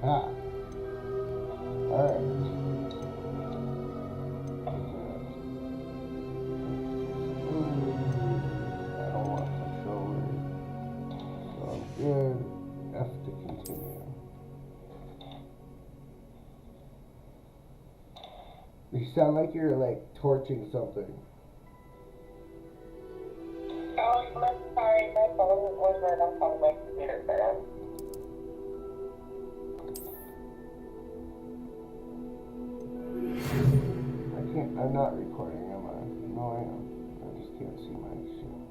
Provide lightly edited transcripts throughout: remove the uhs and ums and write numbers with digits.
Alright. I don't want controller. So I'm good. F to continue. You sound like you're like torching something. Oh, I'm sorry, my phone was right on top of my computer, but I'm not recording, am I? No, I am. I just can't see my shit.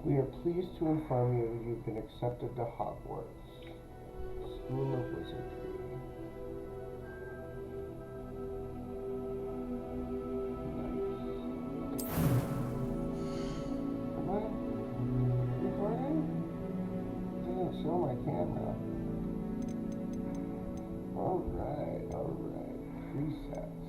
We are pleased to inform you that you've been accepted to Hogwarts, School of Wizardry. Am I recording? It doesn't show my camera. Alright. Presets.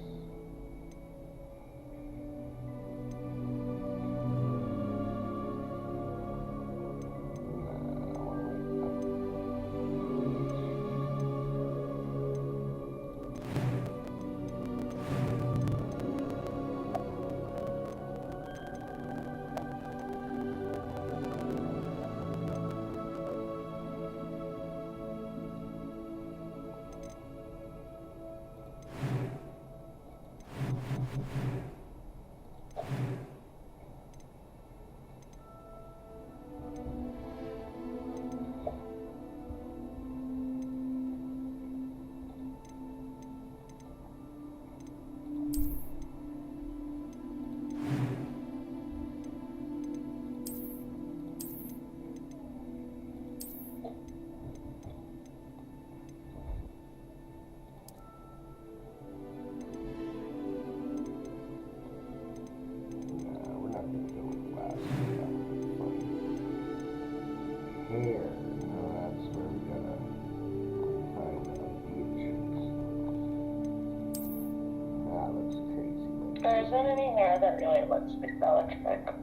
there isn't any hair that really looks electric.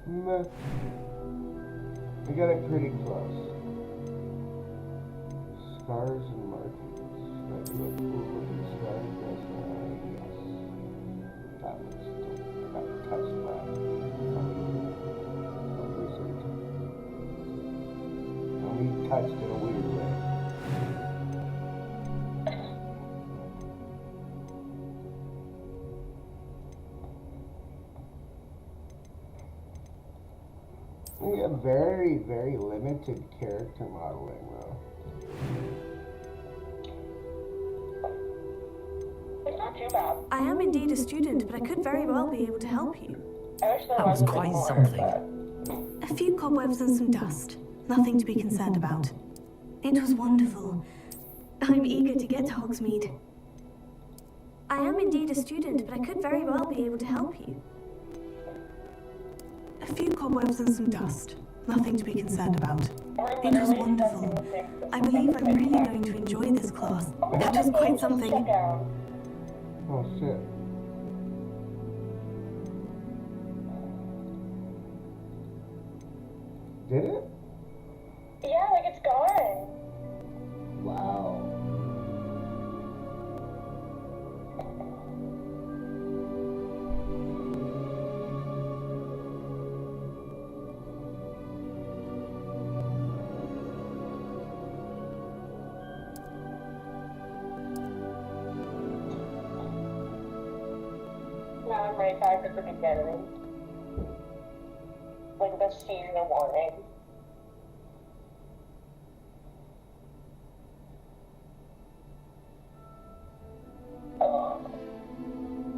Meh. I got it pretty close. Scars and markings. That look cool looking scars, yes. That looks cool. Got touched by a wizard. Only touched in a weird way. We have very, very limited character modeling, though. It's not too bad. I am indeed a student, but I could very well be able to help you. I wish there That was a bit quite more, something. A few cobwebs and some dust. Nothing to be concerned about. It was wonderful. I'm eager to get to Hogsmeade. I am indeed a student, but I could very well be able to help you. A few cobwebs and some dust. Nothing to be concerned about. It was wonderful. I believe I'm really going to enjoy this class. That was quite something. Oh shit. Did it? Yeah, like it's gone. Wow. Now I'm right back at the beginning. Like the season warning.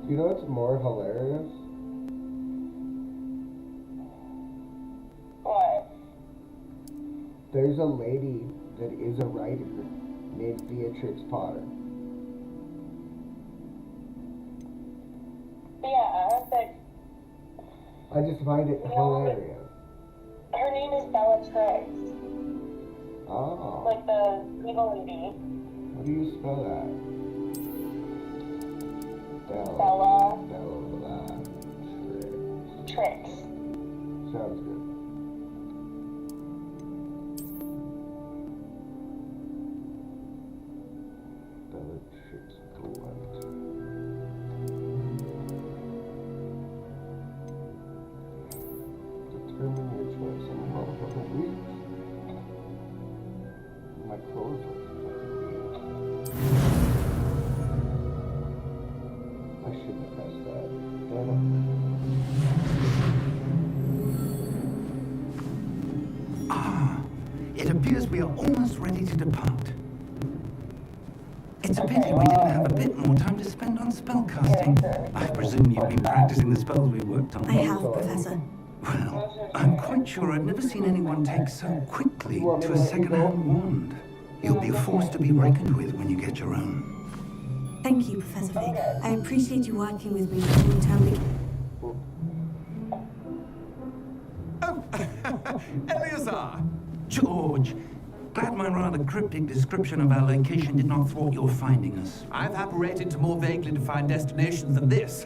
You know what's more hilarious? What? There's a lady that is a writer named Beatrix Potter. Yeah, but I just find it hilarious. her name is Bellatrix. Oh. Like the evil lady. How do you spell that? Bella. Bellatrix. Trix. Sounds good. we are almost ready to depart. It's a pity we didn't have a bit more time to spend on spellcasting. I presume you've been practicing the spells we worked on. I have, Professor. Well, I'm quite sure I've never seen anyone take so quickly to a second-hand wand. You'll be a force to be reckoned with when you get your own. Thank you, Professor Fig. I appreciate you working with me before the term begins. Oh, Eleazar! George, glad my rather cryptic description of our location did not thwart your finding us. I've apparated to more vaguely defined destinations than this.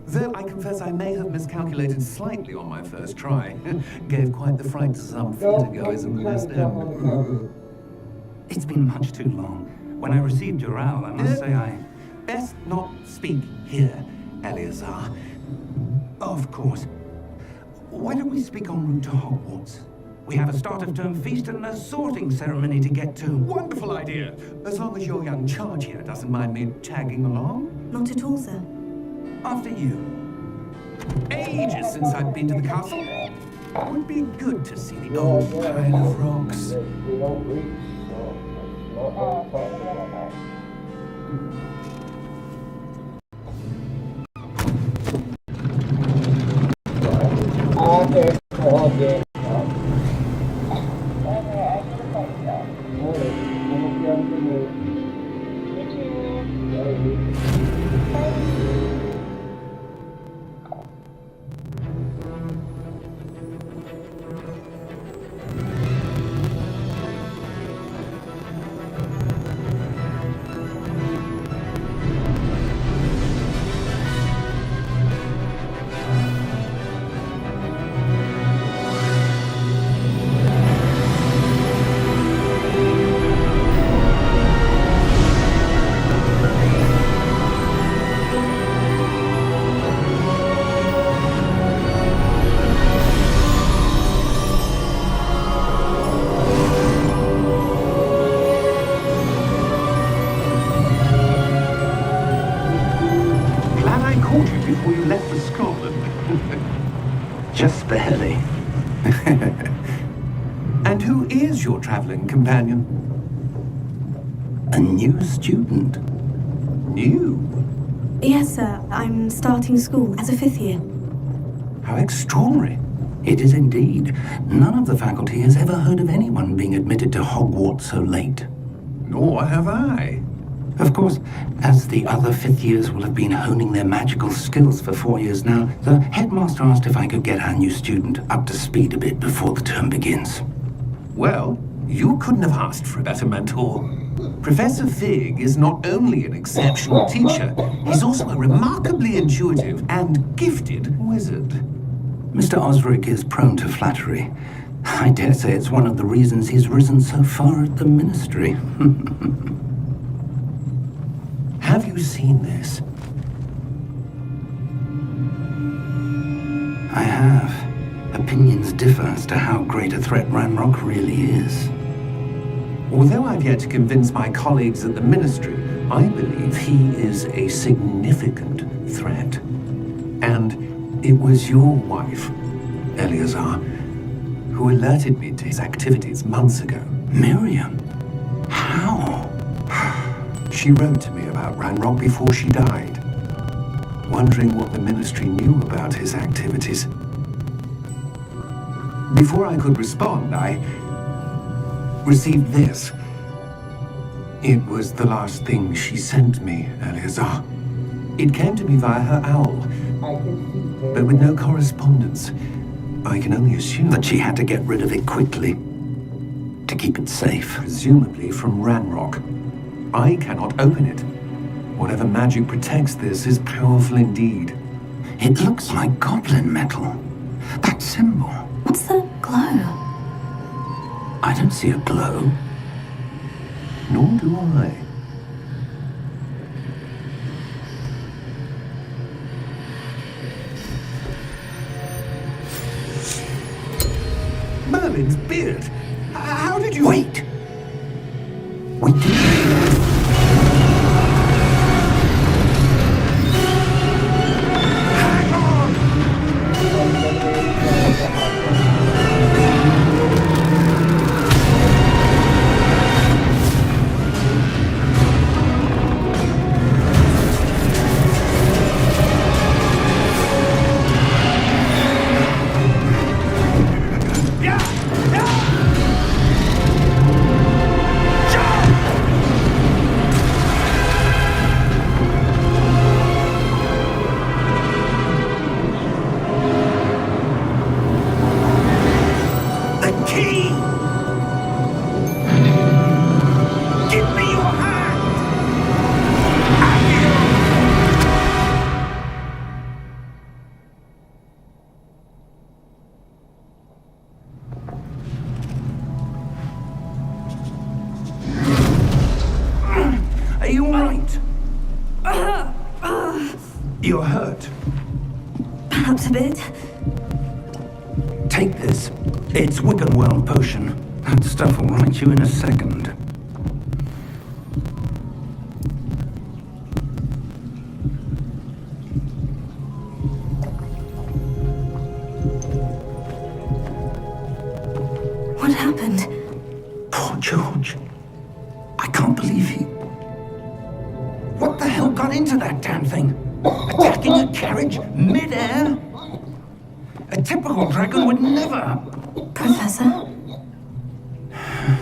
Though I confess I may have miscalculated slightly on my first try. Gave quite the fright to some theatergoers in the West End. It's been much too long. When I received your owl, I must say I... Best not speak here, Eleazar. Of course. Why don't we speak en route to Hogwarts? We have a start-of-term feast and a sorting ceremony to get to. Wonderful idea. As long as your young charge here doesn't mind me tagging along. Not at all, sir. After you. Ages since I've been to the castle. Would be good to see the old pile of rocks. We don't reach, so that's not very possible. Before you left for Scotland. Just barely. And who is your traveling companion? A new student. New? Yes, sir. I'm starting school as a 5th year. How extraordinary. It is indeed. None of the faculty has ever heard of anyone being admitted to Hogwarts so late. Nor have I. Of course, as the other 5th years will have been honing their magical skills for 4 years now, the headmaster asked if I could get our new student up to speed a bit before the term begins. Well, you couldn't have asked for a better mentor. Professor Fig is not only an exceptional teacher, he's also a remarkably intuitive and gifted wizard. Mr. Osric is prone to flattery. I dare say it's one of the reasons he's risen so far at the ministry. Have you seen this? I have. Opinions differ as to how great a threat Ranrock really is. Although I've yet to convince my colleagues at the ministry, I believe he is a significant threat. And it was your wife, Eleazar, who alerted me to his activities months ago. Miriam? How? She wrote to me about Ranrock before she died, wondering what the ministry knew about his activities. Before I could respond, I received this. It was the last thing she sent me, Eleazar. It came to me via her owl, but with no correspondence. I can only assume that she had to get rid of it quickly, to keep it safe. Presumably from Ranrock. I cannot open it. Whatever magic protects this is powerful indeed. It looks like goblin metal. That symbol. What's the glow? I don't see a glow. Nor do I. Merlin's beard! How did you... Wait! We did... The key! Give me your hand! Are you alright? You're hurt. Perhaps a bit. Take this. It's Wiccan World potion. That stuff will right you in a second. What happened? Poor George. I can't believe he... What the hell got into that damn thing? Attacking a carriage mid-air? A typical dragon would never... Professor?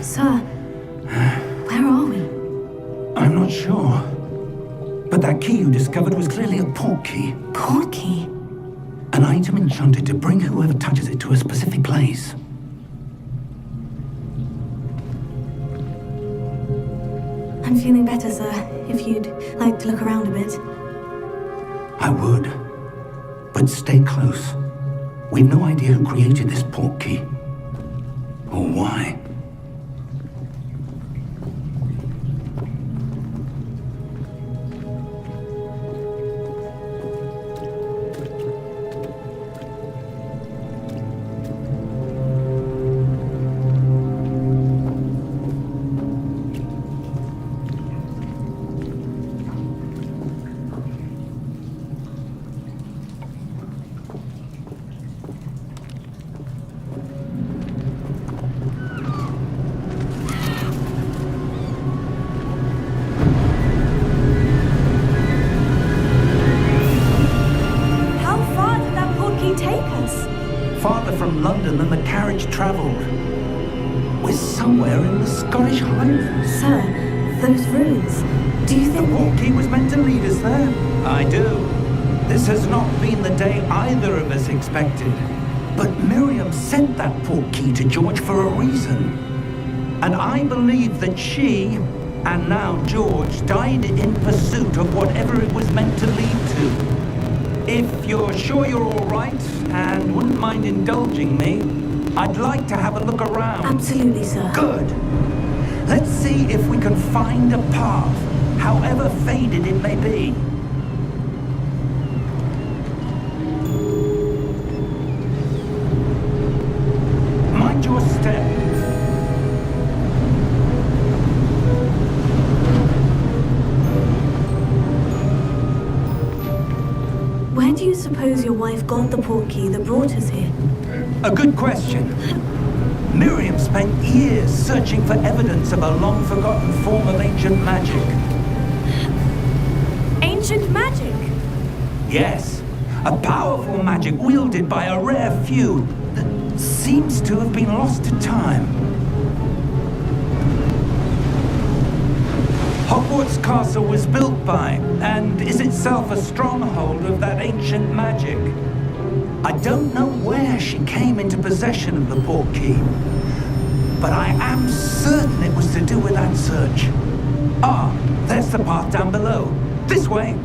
Sir, where are we? I'm not sure. But that key you discovered was clearly a port key. Port key? An item enchanted to bring whoever touches it to a specific place. I'm feeling better, sir. If you'd like to look around a bit. I would. But stay close. We've no idea who created this port key. Or why. Farther from London than the carriage travelled. We're somewhere in the Scottish Highlands. Sir, those ruins. Do you think... The port key was meant to lead us there? I do. This has not been the day either of us expected. But Miriam sent that port key to George for a reason. And I believe that she, and now George, died in pursuit of whatever it was meant to lead to. If you're sure you're all right and wouldn't mind indulging me, I'd like to have a look around. Absolutely, sir. Good. Let's see if we can find a path, however faded it may be. Mind your step. Where do you suppose your wife got the port key that brought us here? A good question. Miriam spent years searching for evidence of a long-forgotten form of ancient magic. Ancient magic? Yes, a powerful magic wielded by a rare few that seems to have been lost to time. Hogwarts Castle was built by, and is itself a stronghold of that ancient magic. I don't know where she came into possession of the port key, but I am certain it was to do with that search. Ah, there's the path down below. This way.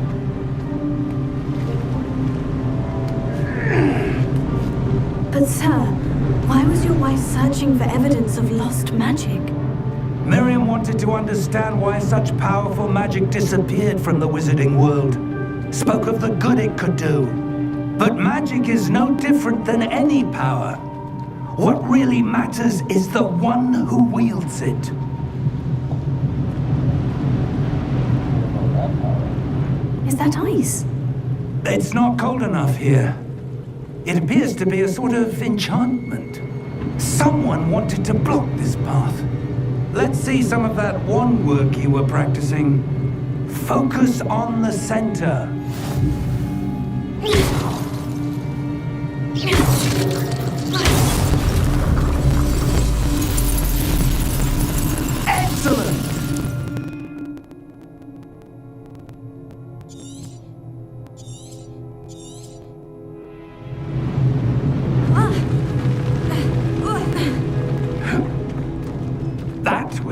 But sir, why was your wife searching for evidence of lost magic? Miriam wanted to understand why such powerful magic disappeared from the wizarding world. Spoke of the good it could do. But magic is no different than any power. What really matters is the one who wields it. Is that ice? It's not cold enough here. It appears to be a sort of enchantment. Someone wanted to block this path. Let's see some of that wand work you were practicing. Focus on the center. Excellent!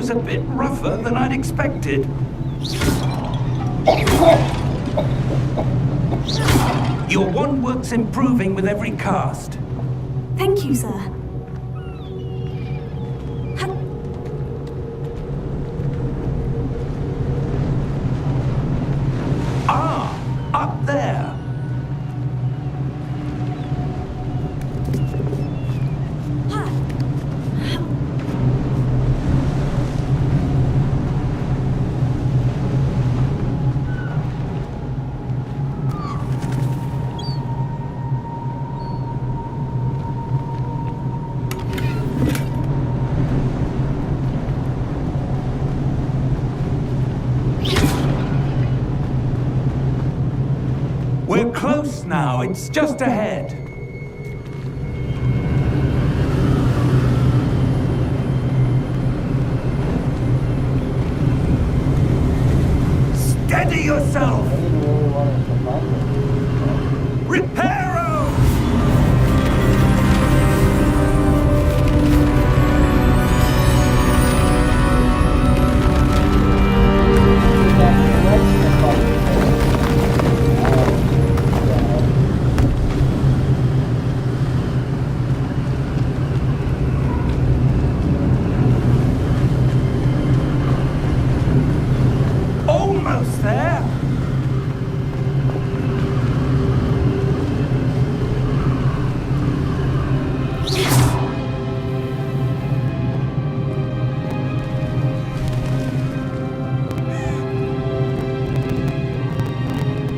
was a bit rougher than I'd expected. Your wand work's improving with every cast. Thank you, sir. Up there. We're close now, it's just ahead. Steady yourself! I didn't really want to survive it. Reparo! Almost there.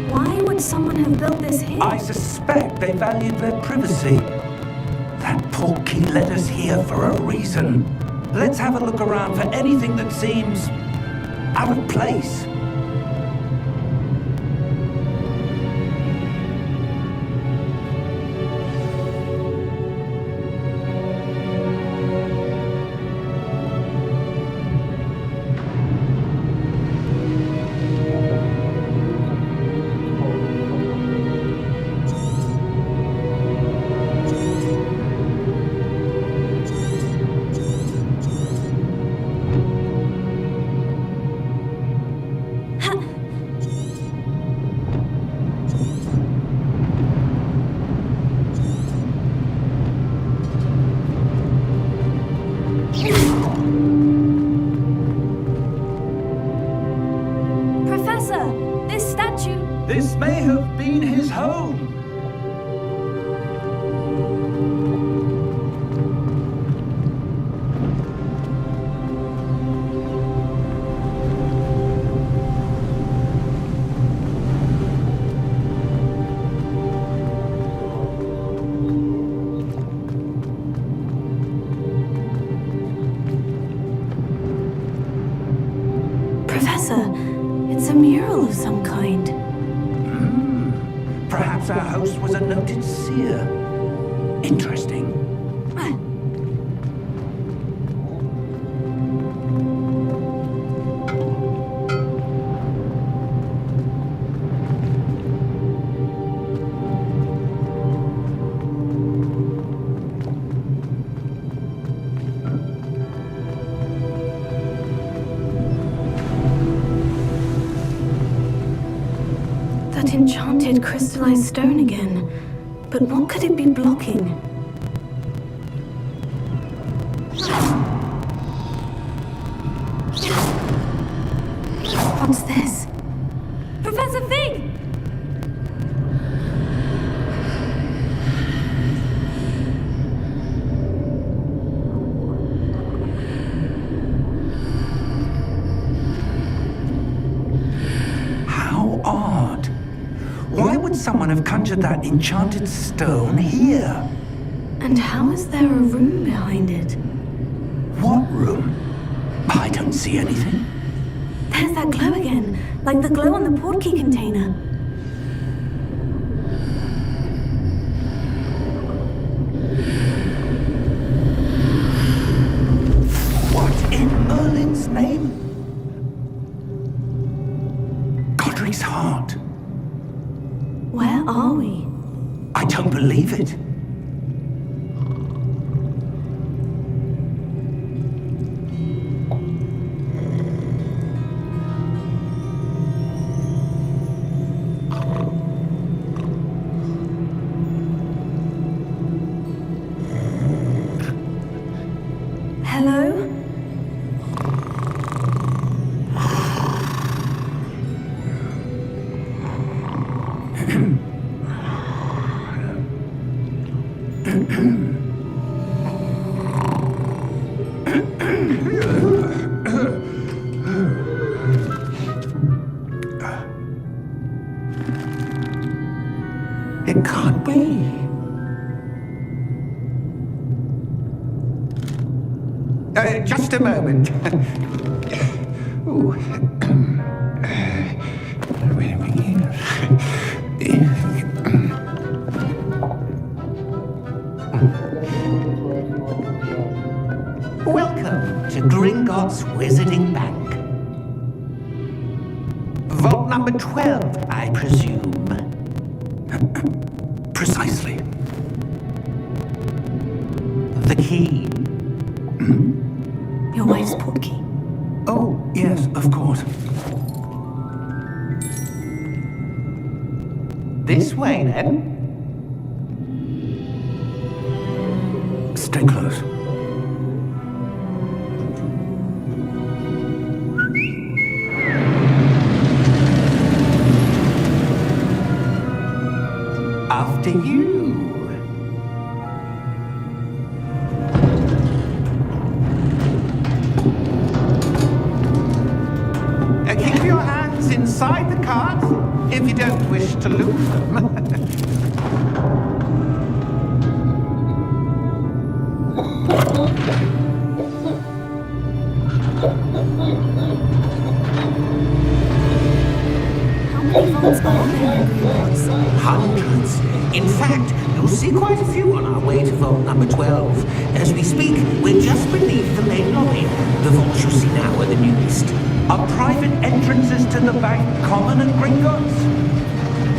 Why would someone have built this here? I suspect they valued their privacy. That portkey led us here for a reason. Let's have a look around for anything that seems out of place. Professor, this statue... This may have been his home. Professor, it's a mural of some kind. Perhaps our host was a noted seer. Interesting. That enchanted crystallized stone again. But what could it be blocking? What's this? Professor Fig! How odd. Why would someone have conjured that enchanted stone here? And how is there a room behind it? What room? I don't see anything. There's that glow again, like the glow on the portkey container. What in Merlin's name? Godric's heart. Where are we? I don't believe it. It can't be. Just a moment. Ooh. Where do we begin? Welcome to Gringotts Wizarding Bank. Vault number 12, I presume. Precisely. The key. Your wife's portkey. Oh, yes, of course. This way, then. Stay close. After you. Keep your hands inside the cards if you don't wish to lose them. How many vaults are there in Gringotts? Hundreds. In fact, you'll see quite a few on our way to vault number 12. As we speak, we're just beneath the main lobby. The vaults you'll see now are the newest. Are private entrances to the bank common at Gringotts?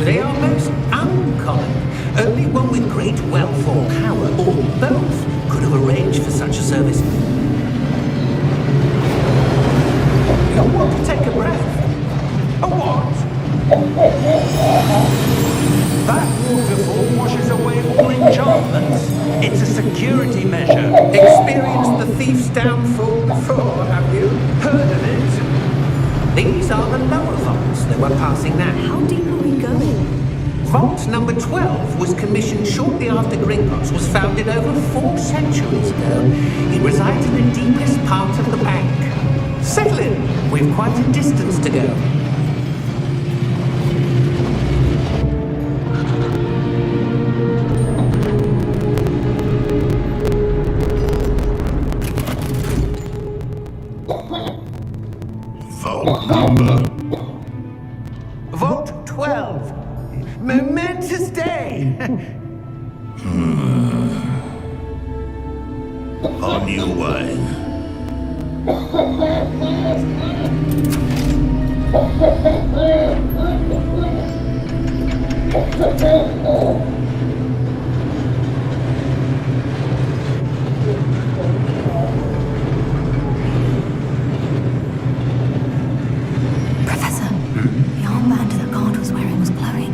They are most uncommon. Only one with great wealth or power, or both, could have arranged for such a service. You'll want to take a breath. A what? That waterfall washes away all enchantments. It's a security measure. Experienced the thief's downfall before, have you? Heard of it? These are the lower vaults that we're passing now. How deep are we going? Vault number 12 was commissioned shortly after Gringotts was founded over 4 centuries ago. It resides in the deepest part of the bank. Settle in. We've quite a distance to go. Vault number. Vault 12. Momentous day. On your way. Professor, the armband that guard was wearing was glowing.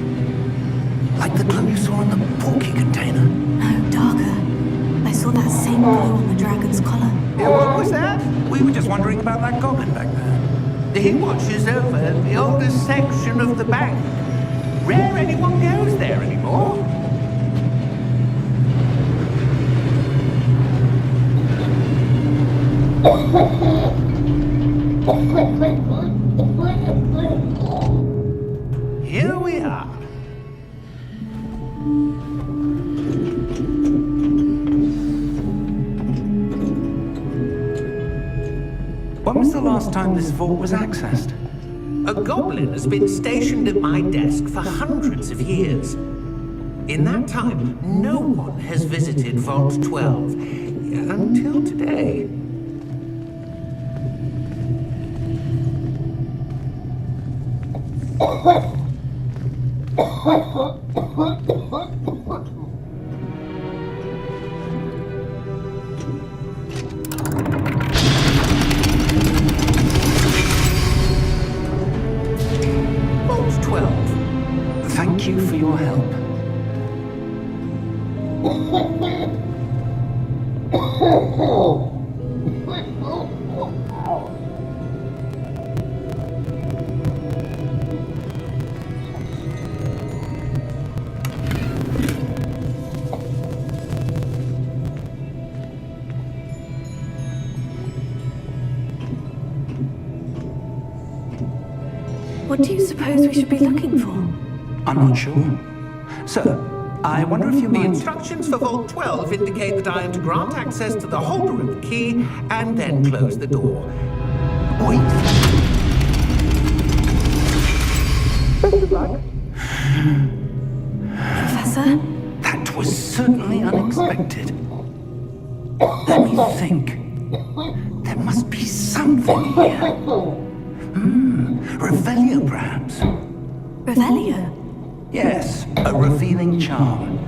Like the glow you saw in the porky container. No, darker. I saw that same glow on the dragon's collar. Yeah, what was that? We were just wondering about that goblin back there. He watches over the oldest section of the bank. Rare anyone goes there anymore. Here we are. When was the last time this vault was accessed? A goblin has been stationed at my desk for hundreds of years. In that time, no one has visited Vault 12 until today. Vault 12. Thank you for your help. What do you suppose we should be looking for? I'm not sure. Sir, I wonder if you might... The instructions for Vault 12 indicate that I am to grant access to the holder of the key and then close the door. Wait. Best of luck. Professor? That was certainly unexpected. Let me think. There must be something here. Revelio, perhaps. Revelio? Yes, a revealing charm.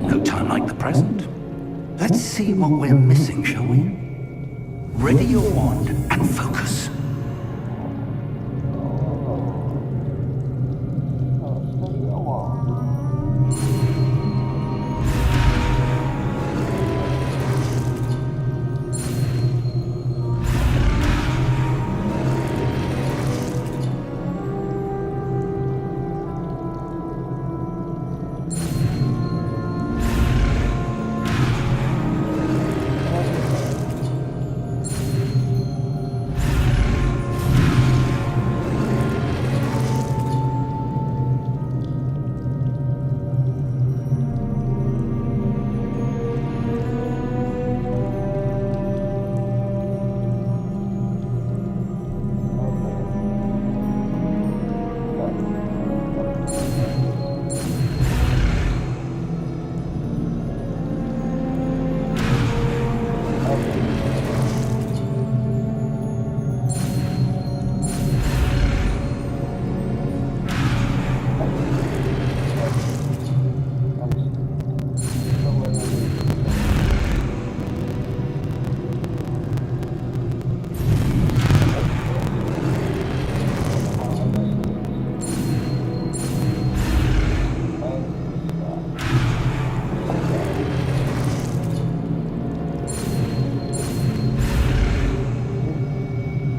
No time like the present. Let's see what we're missing, shall we? Ready your wand and focus. Steady along.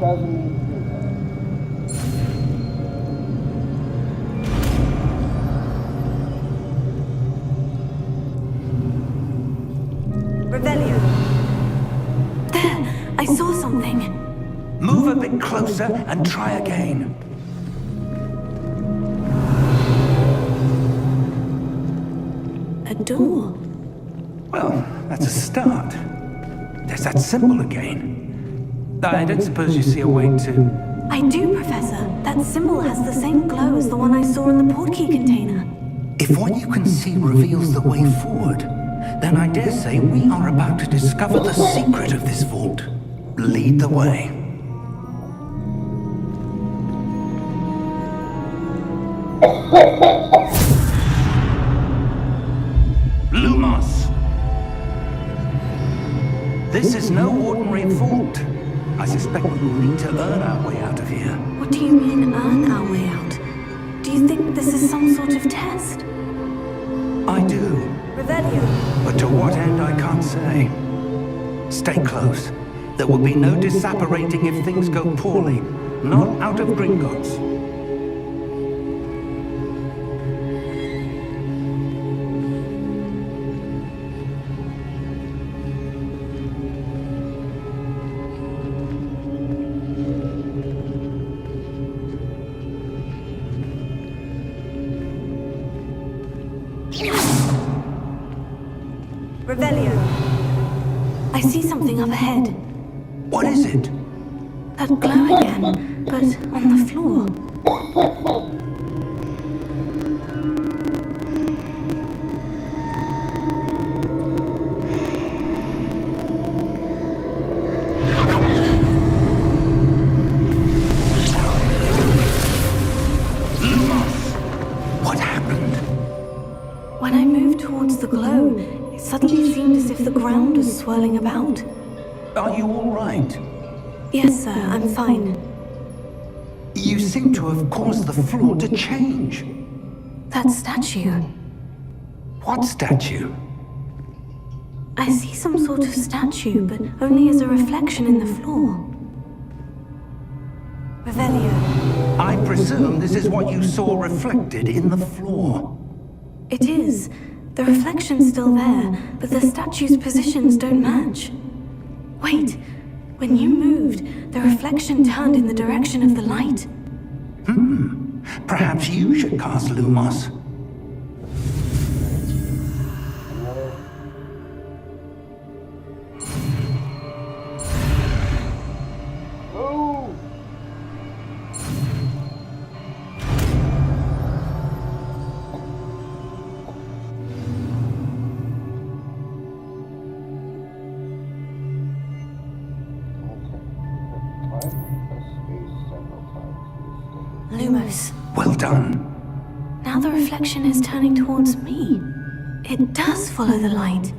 Doesn't need to do that. Revelio. There! I saw something. Move a bit closer and try again. A door. Well, that's a start. There's that symbol again. I don't suppose you see a way to... I do, Professor. That symbol has the same glow as the one I saw in the portkey container. If what you can see reveals the way forward, then I dare say we are about to discover the secret of this vault. Lead the way. Lumos! This is no ordinary vault. I suspect we will need to earn our way out of here. What do you mean, earn our way out? Do you think this is some sort of test? I do, Revelio. but to what end I can't say. Stay close. There will be no disapparating if things go poorly. Not out of Gringotts. Revelio. I see something up ahead. What is it? That glow again, but on the floor. What happened? When I moved towards the glow, it suddenly seemed as if the ground was swirling about. Are you all right? Yes, sir, I'm fine. You seem to have caused the floor to change. That statue. What statue? I see some sort of statue, but only as a reflection in the floor. Revelio. I presume this is what you saw reflected in the floor. It is. The reflection's still there, but the statue's positions don't match. Wait. When you moved, the reflection turned in the direction of the light. Perhaps you should cast Lumos. Another. Oh! Lumos. Well done. Now the reflection is turning towards me. It does follow the light.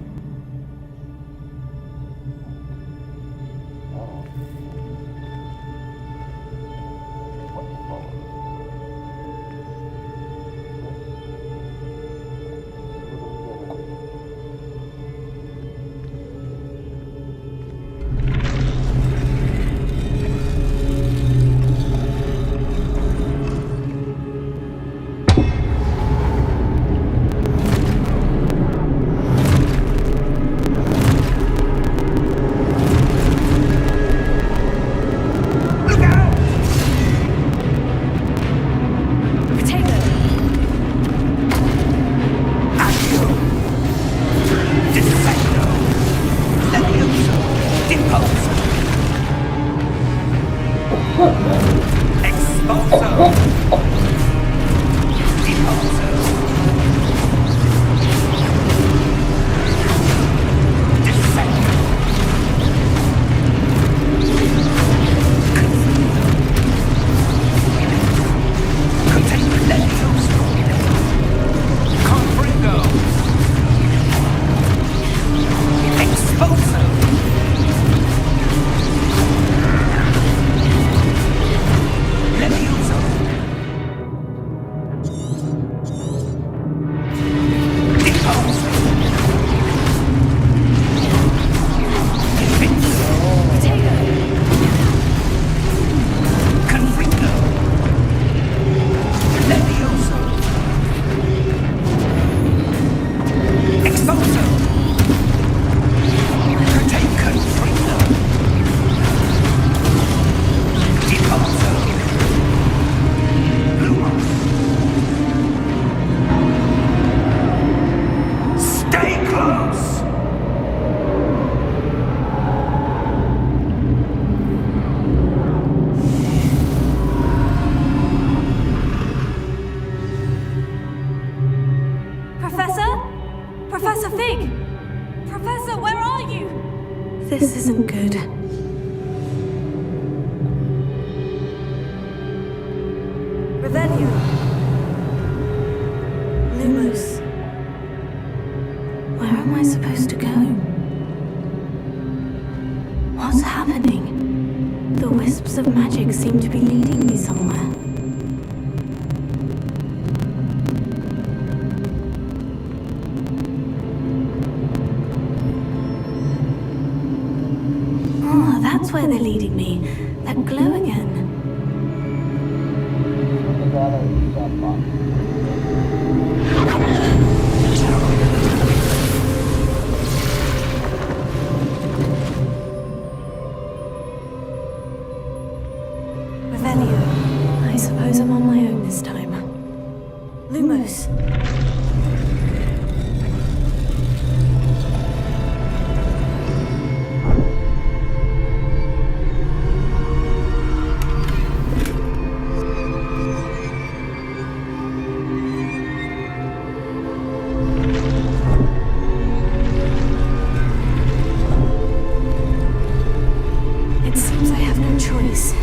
Professor Fig! Professor, where are you? This isn't good. Radeon. Lumos. Where am I supposed to go? What's happening? The wisps of magic seem to be leading me somewhere. Oh, that's where they're leading me. That glow again. Radeon. I suppose I'm on my own this time. Lumos. It seems I have no choice.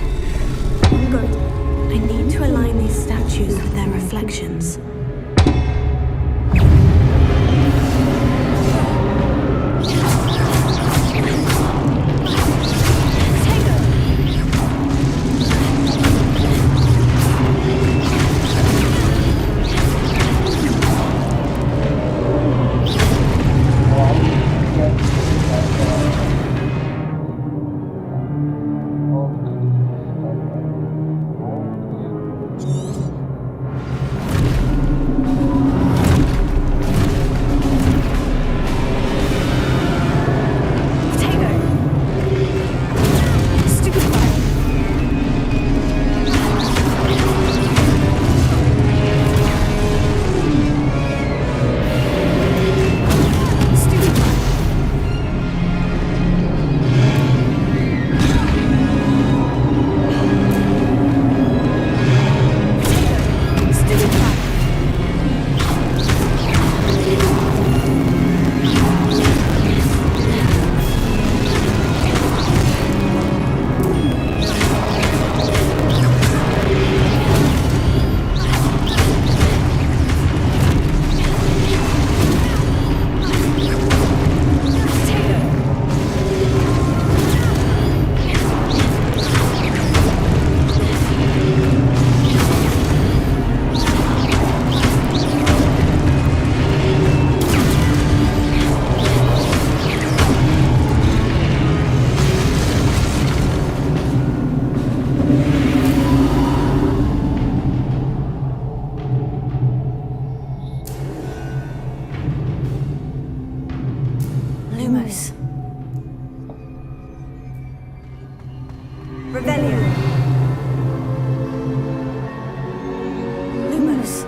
Good. I need to align these statues with their reflections. Rebellion. Lumos.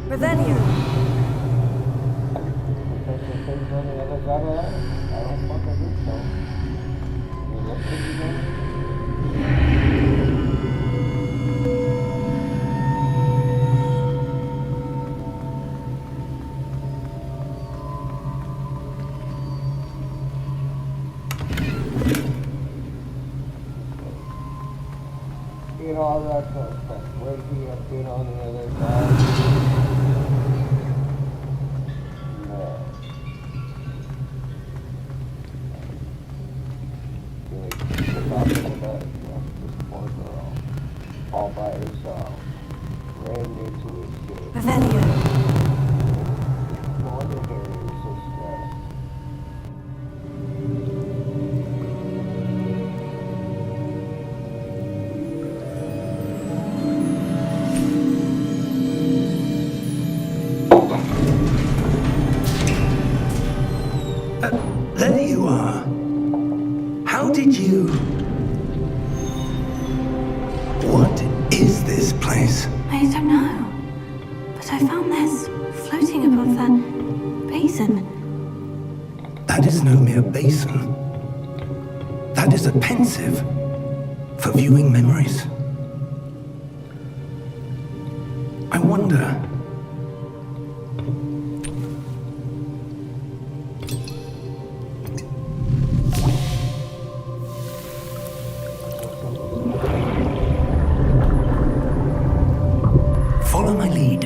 Radeon. Because the things on the other side of that, I don't fucking think so. I mean, that's what you're doing. You know, all that kind of stuff. Where'd he have been on the other side? No. Really, the doctor about this poor girl, all by herself, ran into his gate. Rebellion. No wonder Harry was so stressed. There you are. How did you... What is this place? I don't know. But I found this floating above that basin. That is no mere basin. That is a pensive for viewing memories. I wonder... Follow my lead.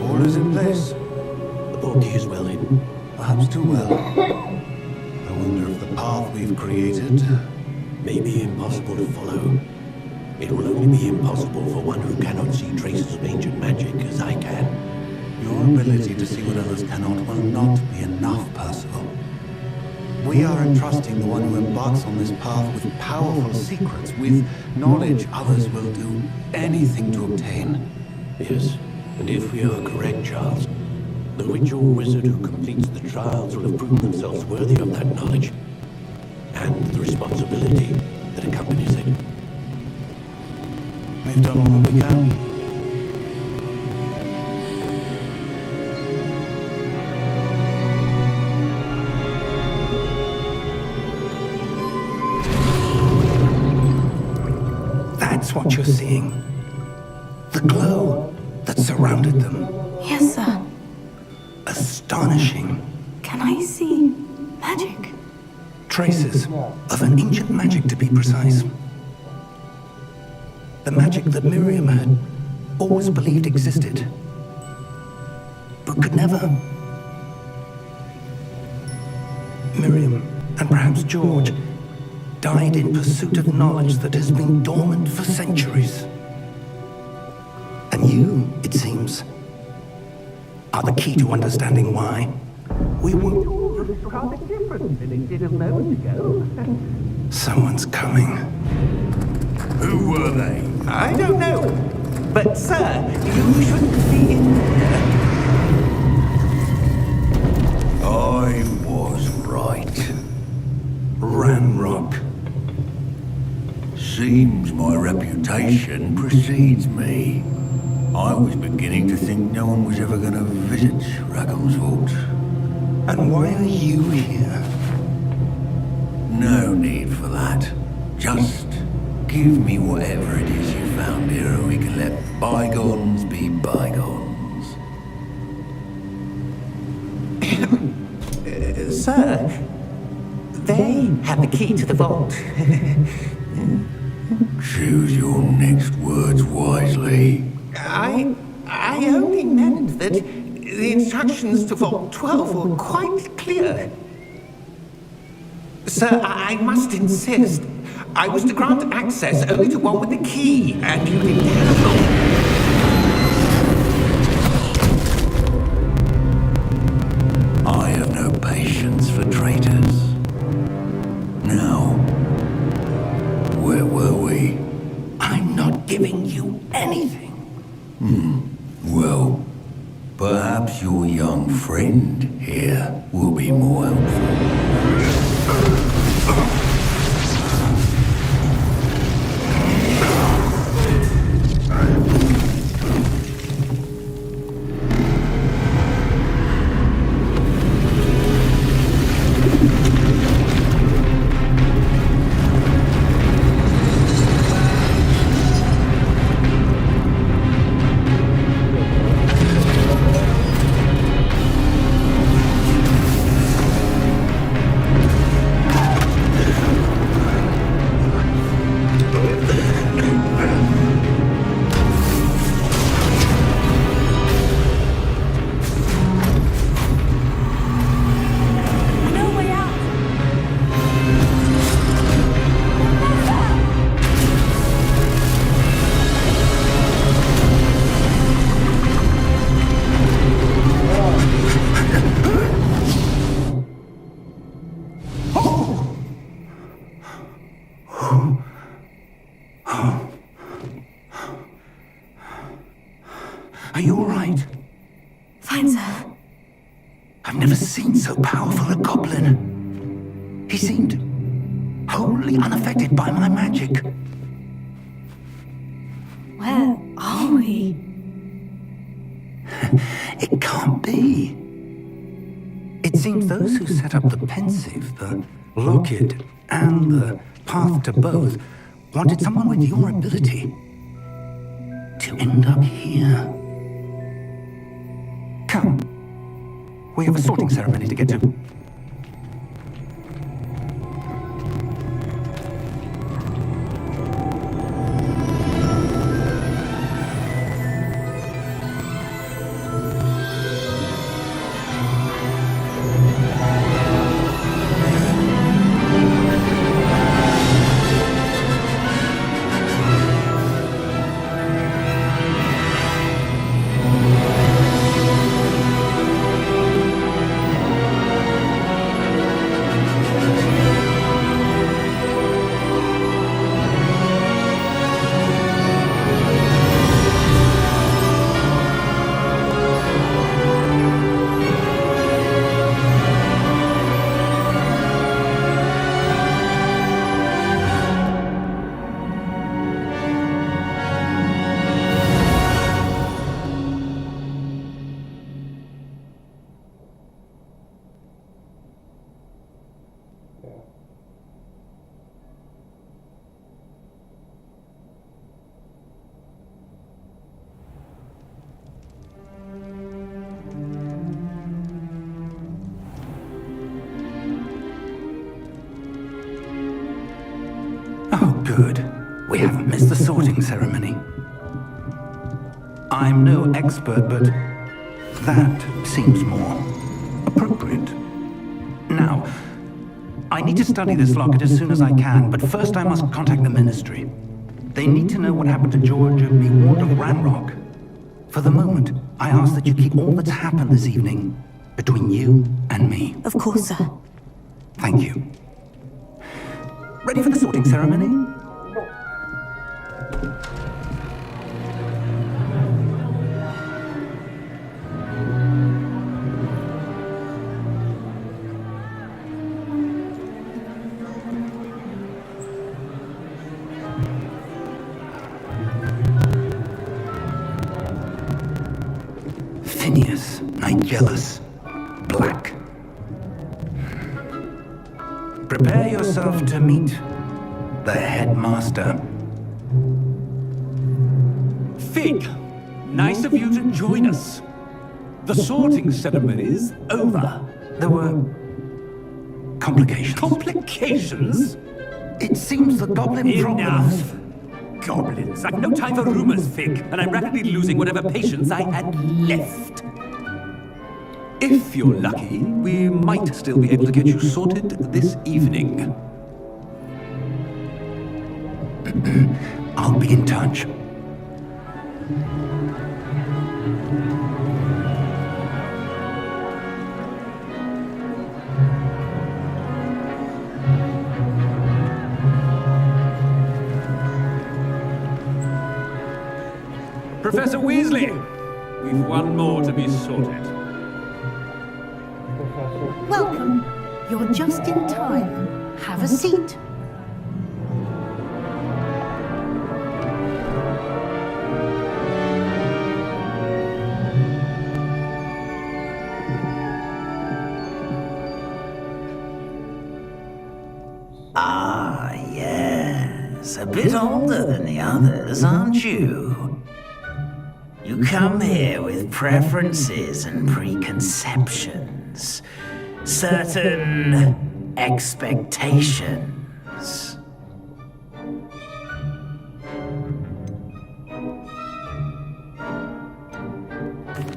All is in place. The portkey is well hidden. Perhaps too well. I wonder if the path we've created May be impossible to follow. It will only be impossible for one who cannot see traces of ancient magic as I can. Your ability to see what others cannot will not be enough, Percival. We are entrusting the one who embarks on this path with powerful secrets, with knowledge others will do anything to obtain. Yes, and if we are correct, Charles, the witch or wizard who completes the trials will have proven themselves worthy of that knowledge and the responsibility that accompanies it. We've done all that we can. That's what you're seeing. The glow that surrounded them. Yes, sir. Astonishing. Can I see magic? Traces of an ancient magic, to be precise. The magic that Miriam had always believed existed, but could never. Miriam, and perhaps George, died in pursuit of knowledge that has been dormant for centuries. And you, it seems, are the key to understanding why. We will... Someone's coming. Who were they? I don't know. But, sir, you shouldn't be in here. I was right. Ranrock. Seems my reputation precedes me. I was beginning to think no one was ever going to visit Ragon's vault. And why are you here? No need for that. Just give me whatever it is you found here and we can let bygones be bygones. Sir, they have the key to the vault. Choose your next words wisely. I only meant that the instructions to Vault 12 were quite clear. Sir, I must insist. I was to grant access only to one with the key, and you've been careful. I have no patience for traitors. Now, where were we? I'm not giving you anything. Well, perhaps your young friend here will be more helpful. No way out. Are you all right? Fine, sir. I've never seen so powerful a goblin. He seemed wholly unaffected by my magic. Where are we? It can't be. It seems those who set up the pensive, the locket, and the path to both wanted someone with your ability to end up here. Come. We have a sorting ceremony to get to. Oh, good. We haven't missed the sorting ceremony. I'm no expert, but that seems more appropriate. Now, I need to study this locket as soon as I can, but first I must contact the Ministry. They need to know what happened to George and be warned of Ranrock. For the moment, I ask that you keep all that's happened this evening between you and me. Of course, sir. Thank you. Ready for the sorting ceremony? Phineas, Nigellus, Black. Prepare yourself to meet the headmaster. Fig, nice of you to join us. The sorting ceremony's over. There were complications. Complications? It seems the goblin problem... Enough! Goblins. I've no time for rumors, Fig, and I'm rapidly losing whatever patience I had left. If you're lucky, we might still be able to get you sorted this evening. I'll be in touch. Professor Weasley, we've one more to be sorted. Professor. Welcome. You're just in time. Have a seat. Ah, yes. A bit older than the others, aren't you? You come here with preferences and preconceptions. Certain expectations.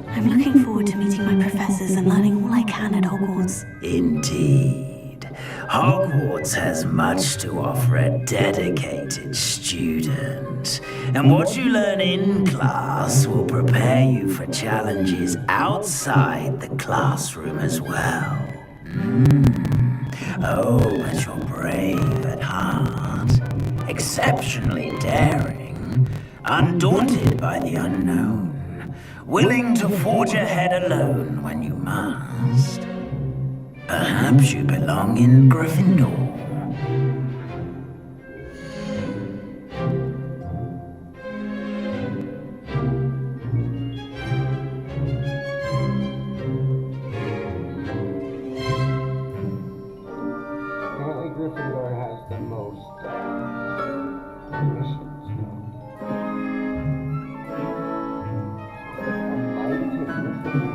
I'm looking forward to meeting my professors and learning all I can at Hogwarts. Indeed. Hogwarts has much to offer a dedicated student. And what you learn in class will prepare you for challenges outside the classroom as well. Oh, but you're brave at heart, exceptionally daring, undaunted by the unknown, willing to forge ahead alone when you must. Perhaps you belong in Gryffindor. Apparently Gryffindor has the most missions. I might take Gryffindor.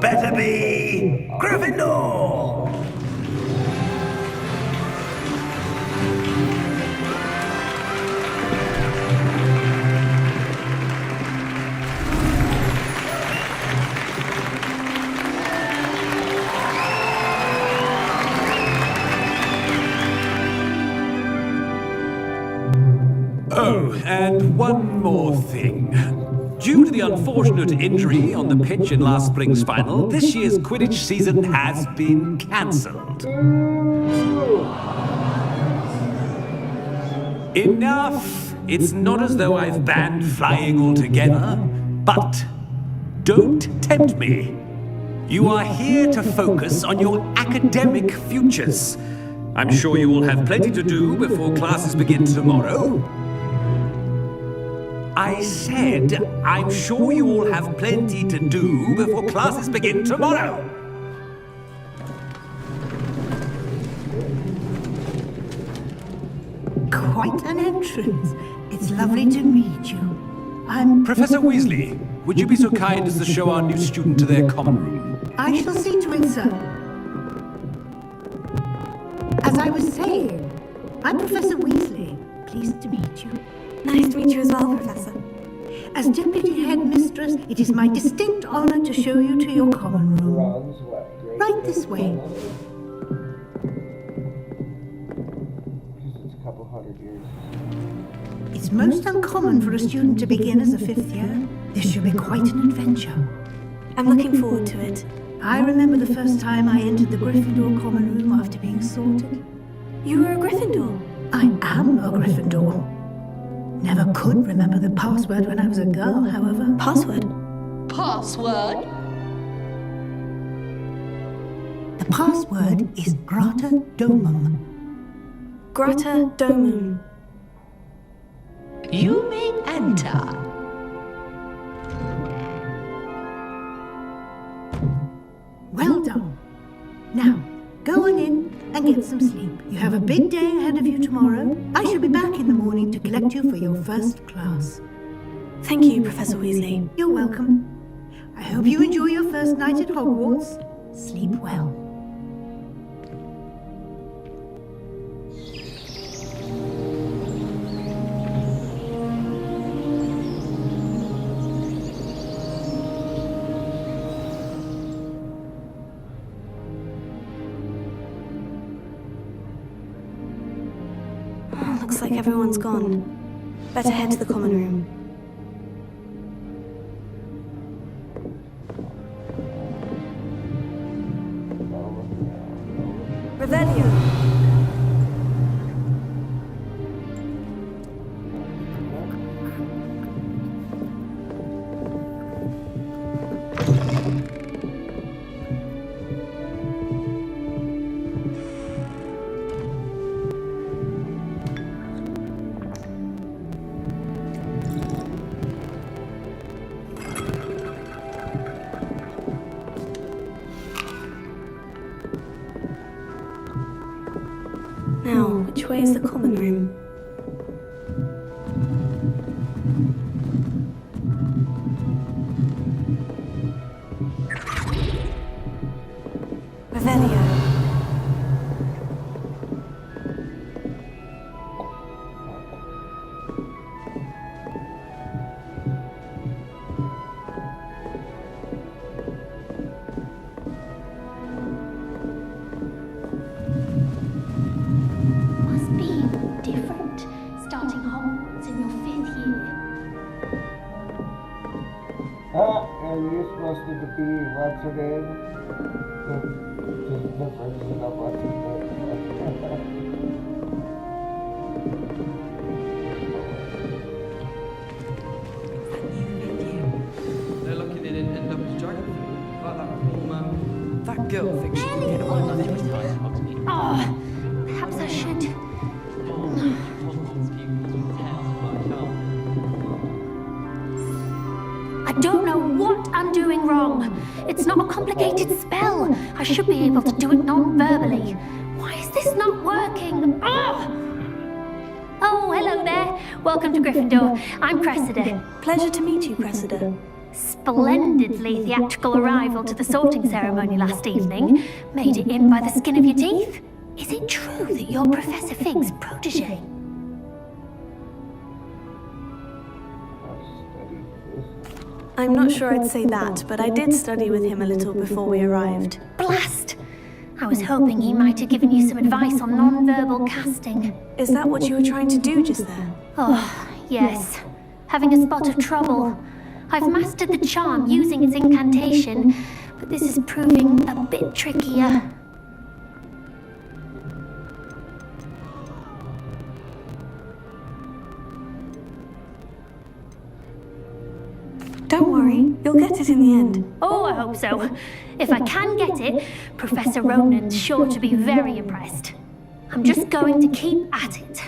Better be Gryffindor! Oh, and one more thing. Due to the unfortunate injury on the pitch in last spring's final, this year's Quidditch season has been cancelled. Enough! It's not as though I've banned flying altogether, but don't tempt me. You are here to focus on your academic futures. I'm sure you will have plenty to do before classes begin tomorrow. I said, I'm sure you all have plenty to do before classes begin tomorrow. Quite an entrance. It's lovely to meet you. I'm... Professor Weasley, would you be so kind as to show our new student to their common room? I shall see to it, sir. As I was saying, I'm Professor Weasley. Pleased to meet you. Nice to meet you as well, Professor. As Deputy Headmistress, it is my distinct honor to show you to your common room. Runs what? Great Right this way. Because it's a couple hundred years. It's most uncommon for a student to begin as a fifth year. This should be quite an adventure. I'm looking forward to it. I remember the first time I entered the Gryffindor common room after being sorted. You were a Gryffindor. I am a Gryffindor. Never could remember the password when I was a girl, however. Password? Password? The password is Grata Domum. Grata Domum. You may enter. Well done. Now, go on in and get some sleep. You have a big day ahead of you tomorrow. I shall be back in the morning to collect you for your first class. Thank you, Professor Weasley. You're welcome. I hope you enjoy your first night at Hogwarts. Sleep well. Looks like everyone's gone. Better head to the common room. Radeon! Now, which way is the common room? Radeon. Must be different starting Hogwarts in your 5th year. And you're supposed to be what's her name? The version of what's her name. They're lucky they didn't end up as dragon food, like that former. That girl thinks she can get away with it. Oh, perhaps I should. I don't know what I'm doing wrong. It's not a complicated spell. I should be able to do it non-verbally. Why is this not working? Oh, hello there. Welcome to Gryffindor. I'm Cressida. Pleasure to meet you, Cressida. Splendidly theatrical arrival to the sorting ceremony last evening. Made it in by the skin of your teeth. Is it true that you're Professor Fig's protege? I'm not sure I'd say that, but I did study with him a little before we arrived. Blast! I was hoping he might have given you some advice on non-verbal casting. Is that what you were trying to do just there? Oh, yes. Having a spot of trouble. I've mastered the charm using its incantation, but this is proving a bit trickier. Don't worry, you'll get it in the end. Oh, I hope so. If I can get it, Professor Ronan's sure to be very impressed. I'm just going to keep at it.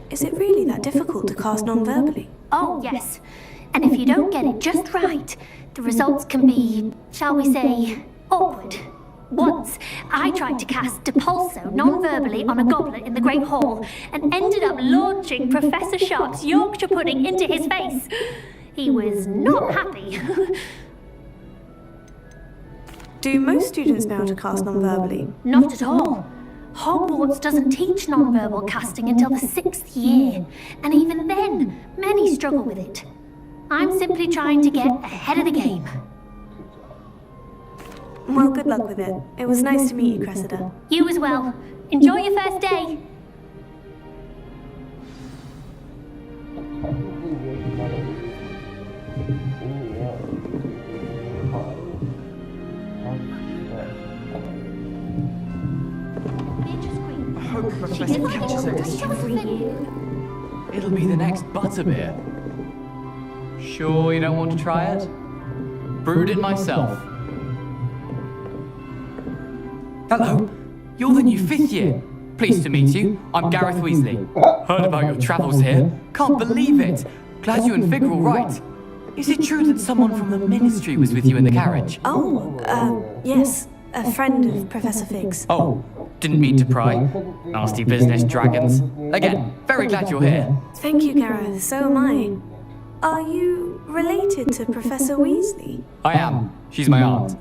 Is it really that difficult to cast non-verbally? Oh, yes. And if you don't get it just right, the results can be, shall we say, awkward. Once, I tried to cast Depulso non-verbally on a goblet in the Great Hall and ended up launching Professor Sharp's Yorkshire pudding into his face. He was not happy. Do most students know how to cast non-verbally? Not at all. Hogwarts doesn't teach non-verbal casting until the 6th year, and even then, many struggle with it. I'm simply trying to get ahead of the game. Well, good luck with it. It was nice to meet you, Cressida. You as well. Enjoy your first day. I hope Professor catches it. It'll be the next butterbeer. Sure you don't want to try it? Brewed it myself. Hello, you're the new 5th year. Pleased to meet you. I'm Gareth Weasley. Heard about your travels here. Can't believe it. Glad you and Fig are all right. Is it true that someone from the Ministry was with you in the carriage? Yes. A friend of Professor Fig's. Oh, didn't mean to pry. Nasty business, dragons. Again, very glad you're here. Thank you, Gareth. So am I. Are you related to Professor Weasley? I am. She's my aunt.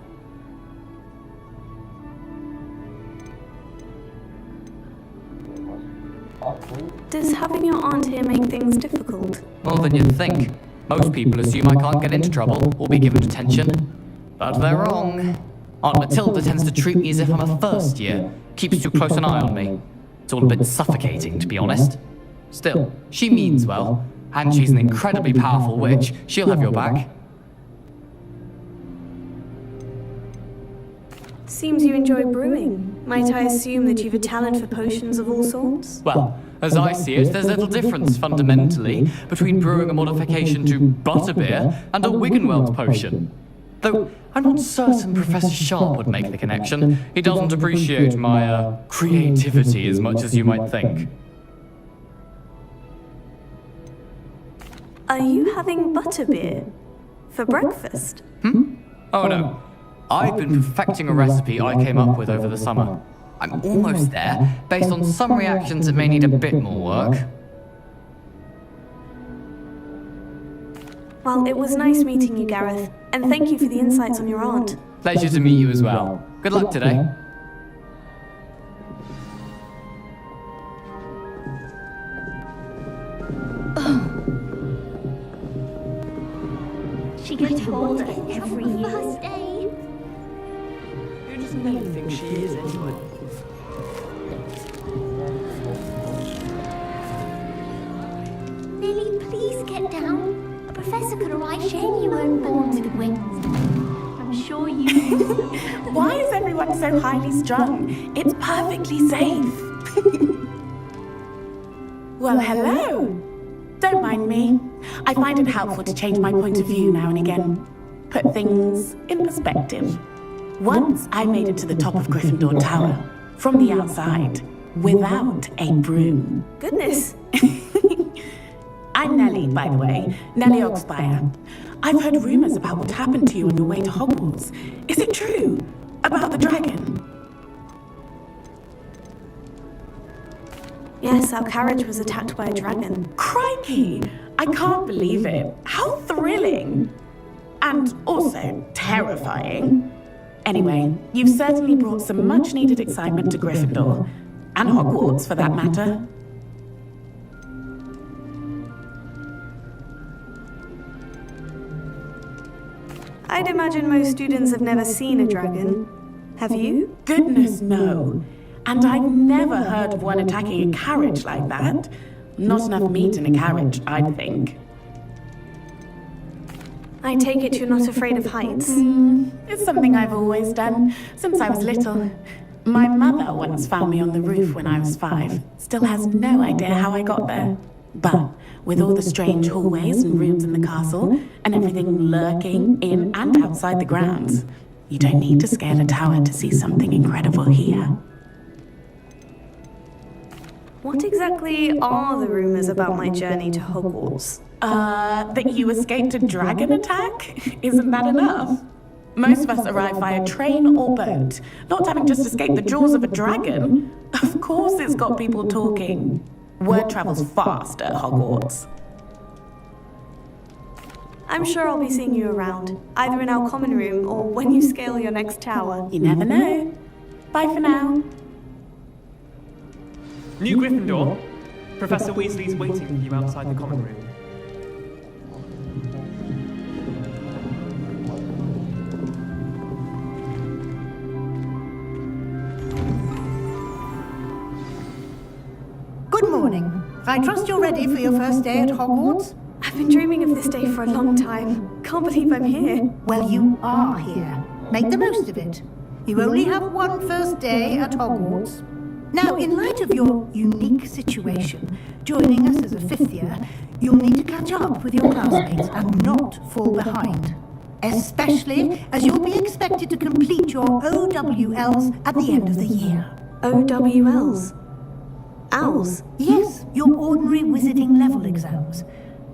Does having your aunt here make things difficult? More than you'd think. Most people assume I can't get into trouble or be given detention. But they're wrong. Aunt Matilda tends to treat me as if I'm a first year. Keeps too close an eye on me. It's all a bit suffocating, to be honest. Still, she means well. And she's an incredibly powerful witch. She'll have your back. Seems you enjoy brewing. Might I assume that you've a talent for potions of all sorts? Well, as I see it, there's little difference fundamentally between brewing a modification to butterbeer and a Wiggenweld potion. Though I'm not certain Professor Sharp would make the connection. He doesn't appreciate my creativity as much as you might think. Are you having butterbeer for breakfast? Oh no. I've been perfecting a recipe I came up with over the summer. I'm almost there. Based on some reactions, it may need a bit more work. Well, it was nice meeting you, Gareth, and thank you for the insights on your aunt. Pleasure to meet you as well. Good luck today. She gets older every year. Who does Nelly think she is anyway? Lily, please get down. A professor could write shame you weren't born with wings. I'm sure you... Why is everyone so highly strung? It's perfectly safe. Well, hello. Don't mind me. I find it helpful to change my point of view now and again. Put things in perspective. Once I made it to the top of Gryffindor Tower, from the outside, without a broom. Goodness. I'm Nellie, by the way, Nellie Oxfire. I've heard rumors about what happened to you on your way to Hogwarts. Is it true? About the dragon? Yes, our carriage was attacked by a dragon. Crikey! I can't believe it. How thrilling! And also terrifying. Anyway, you've certainly brought some much-needed excitement to Gryffindor. And Hogwarts, for that matter. I'd imagine most students have never seen a dragon. Have you? Goodness, no. And I've never heard of one attacking a carriage like that. Not enough meat in a carriage, I'd think. I take it you're not afraid of heights. It's something I've always done, since I was little. My mother once found me on the roof when I was 5. Still has no idea how I got there. But with all the strange hallways and rooms in the castle, and everything lurking in and outside the grounds, you don't need to scale a tower to see something incredible here. What exactly are the rumors about my journey to Hogwarts? That you escaped a dragon attack? Isn't that enough? Most of us arrive via train or boat, not having just escaped the jaws of a dragon. Of course it's got people talking. Word travels fast at Hogwarts. I'm sure I'll be seeing you around, either in our common room or when you scale your next tower. You never know. Bye for now. New Gryffindor. Professor Weasley's waiting for you outside the common room. Good morning. I trust you're ready for your first day at Hogwarts? I've been dreaming of this day for a long time. Can't believe I'm here. Well, you are here. Make the most of it. You only have one first day at Hogwarts. Now, in light of your unique situation, joining us as a 5th year, you'll need to catch up with your classmates and not fall behind. Especially as you'll be expected to complete your OWLs at the end of the year. OWLs? Owls? Yes, your ordinary wizarding level exams.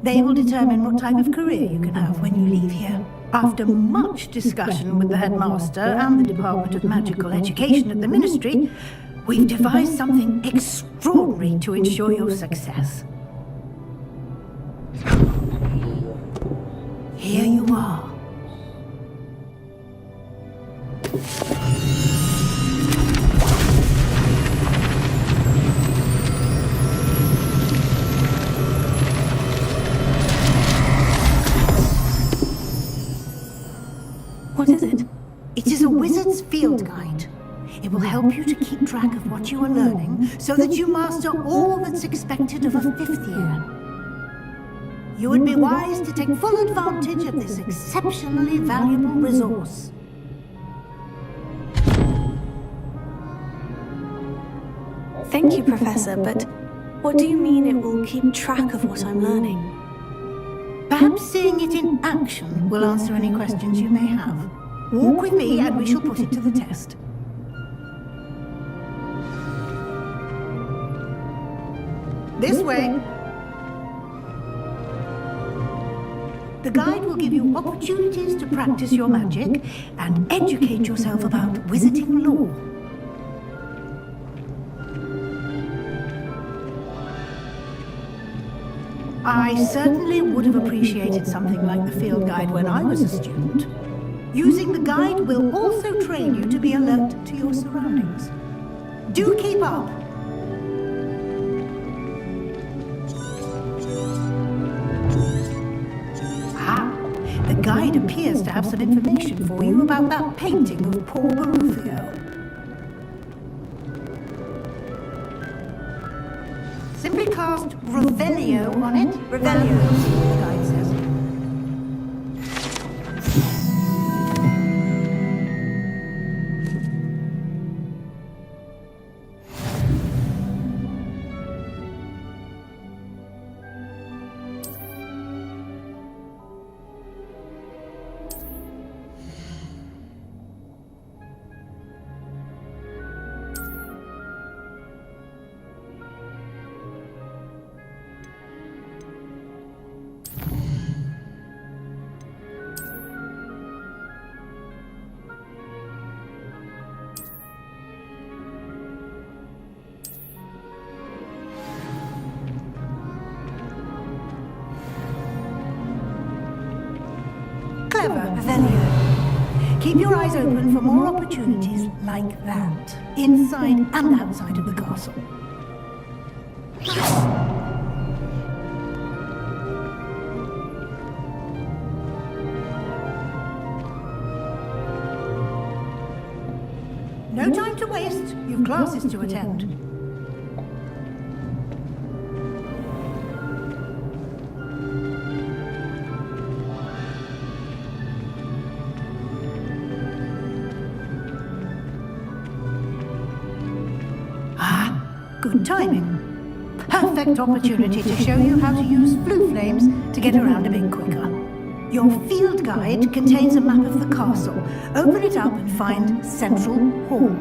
They will determine what type of career you can have when you leave here. After much discussion with the headmaster and the Department of Magical Education at the Ministry, we've devised something extraordinary to ensure your success. Here you are. What is it? It is a wizard's field guide. It will help you to keep track of what you are learning so that you master all that's expected of a 5th year. You would be wise to take full advantage of this exceptionally valuable resource. Thank you, Professor, but what do you mean it will keep track of what I'm learning? Perhaps seeing it in action will answer any questions you may have. Walk with me and we shall put it to the test. This way. The guide will give you opportunities to practice your magic and educate yourself about wizarding lore. I certainly would have appreciated something like the field guide when I was a student. Using the guide will also train you to be alert to your surroundings. Do keep up! The guide appears to have some information for you about that painting of poor Baruthio. Simply cast Revelio on it. Revelio, the guide says. Clever, Revelio. Keep your eyes open for more opportunities like that, inside and outside of the castle. No time to waste. You've classes to attend. Good timing. Perfect opportunity to show you how to use flue flames to get around a bit quicker. Your field guide contains a map of the castle. Open it up and find Central Hall.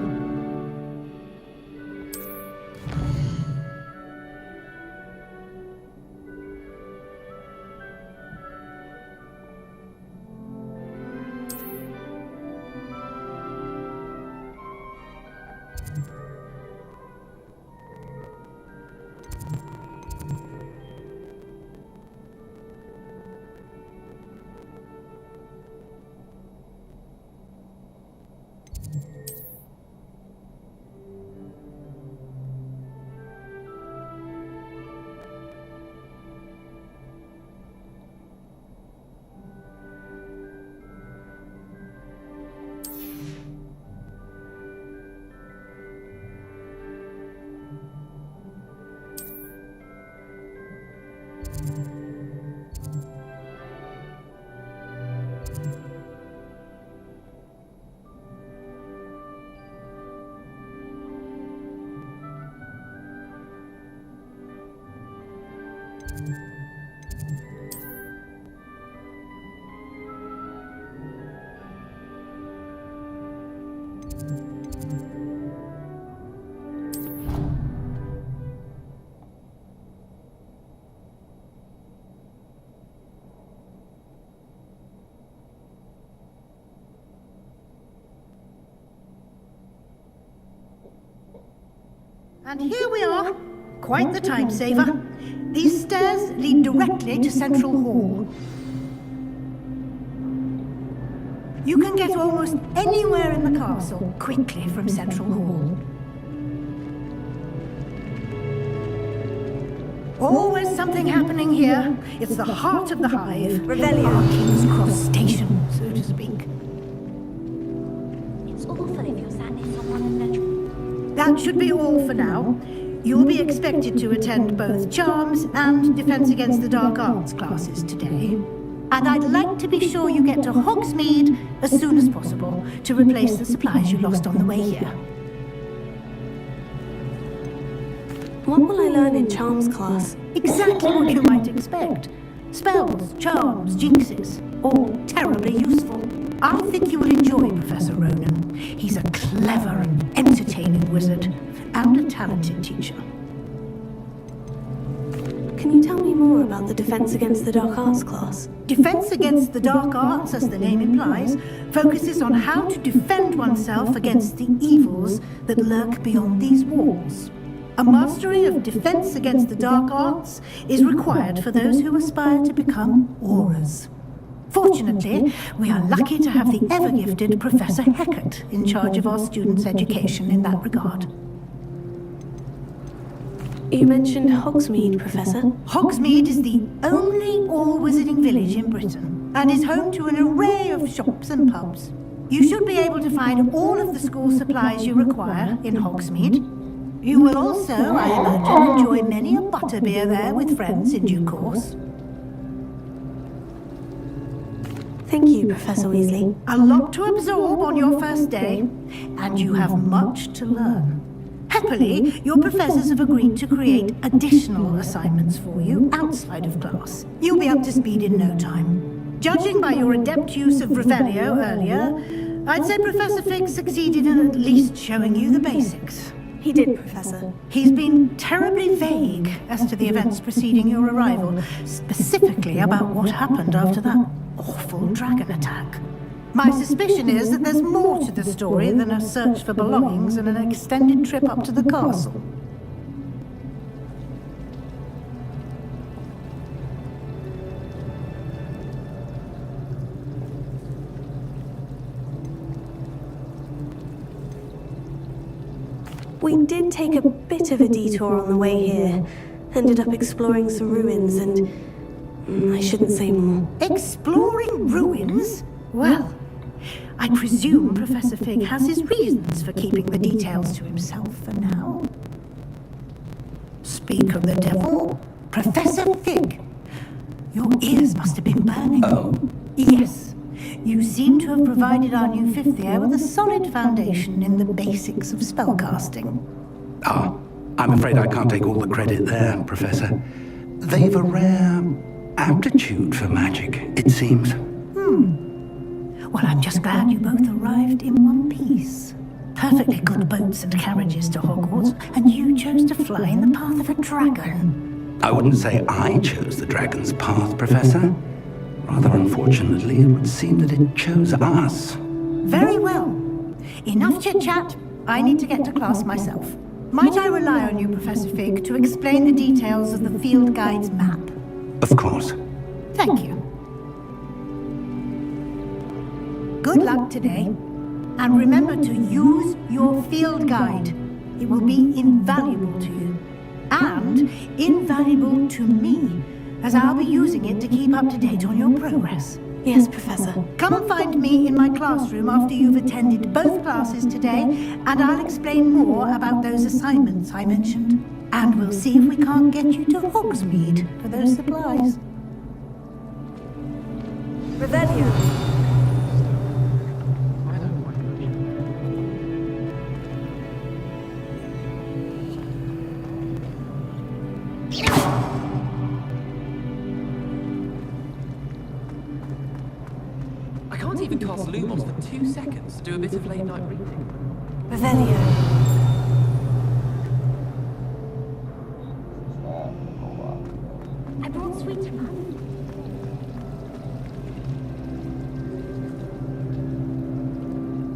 And here we are. Quite the time saver. These stairs lead directly to Central Hall. You can get almost anywhere in the castle quickly from Central Hall. Always something happening here. It's the heart of the hive. Revelio. King's Cross Station, so to speak. It's awful if you're sat near someone in their... That should be all for now. You'll be expected to attend both Charms and Defense Against the Dark Arts classes today. And I'd like to be sure you get to Hogsmeade as soon as possible to replace the supplies you lost on the way here. What will I learn in Charms class? Exactly what you might expect. Spells, charms, jinxes, all terribly useful. I think you will enjoy Professor Ronan. He's a clever and entertaining wizard, and a talented teacher. Can you tell me more about the Defense Against the Dark Arts class? Defense Against the Dark Arts, as the name implies, focuses on how to defend oneself against the evils that lurk beyond these walls. A mastery of Defense Against the Dark Arts is required for those who aspire to become Aurors. Fortunately, we are lucky to have the ever-gifted Professor Heckert in charge of our students' education in that regard. You mentioned Hogsmeade, Professor. Hogsmeade is the only all-wizarding village in Britain and is home to an array of shops and pubs. You should be able to find all of the school supplies you require in Hogsmeade. You will also, I imagine, enjoy many a butterbeer there with friends in due course. Thank you, Professor Weasley. A lot to absorb on your first day, and you have much to learn. Happily, your professors have agreed to create additional assignments for you outside of class. You'll be up to speed in no time. Judging by your adept use of Revelio earlier, I'd say Professor Fig succeeded in at least showing you the basics. He did, Professor. He's been terribly vague as to the events preceding your arrival, specifically about what happened after that awful dragon attack. My suspicion is that there's more to the story than a search for belongings and an extended trip up to the castle. We did take a bit of a detour on the way here. Ended up exploring some ruins and... I shouldn't say more. Exploring ruins? Well, I presume Professor Fig has his reasons for keeping the details to himself for now. Speak of the devil, Professor Fig. Your ears must have been burning. Oh? Yes. You seem to have provided our new fifth year with a solid foundation in the basics of spellcasting. Ah, I'm afraid I can't take all the credit there, Professor. They've a rare aptitude for magic, it seems. Well, I'm just glad you both arrived in one piece. Perfectly good boats and carriages to Hogwarts, and you chose to fly in the path of a dragon. I wouldn't say I chose the dragon's path, Professor. Rather unfortunately, it would seem that it chose us. Very well. Enough chit-chat. I need to get to class myself. Might I rely on you, Professor Fig, to explain the details of the field guide's map? Of course. Thank you. Good luck today. And remember to use your field guide. It will be invaluable to you. And invaluable to me, as I'll be using it to keep up to date on your progress. Yes, Professor. Come find me in my classroom after you've attended both classes today, and I'll explain more about those assignments I mentioned. And we'll see if we can't get you to Hogsmeade for those supplies. Revelio. I can't even cast Lumos for 2 seconds to do a bit of late night reading. Revelio. I brought sweets from home.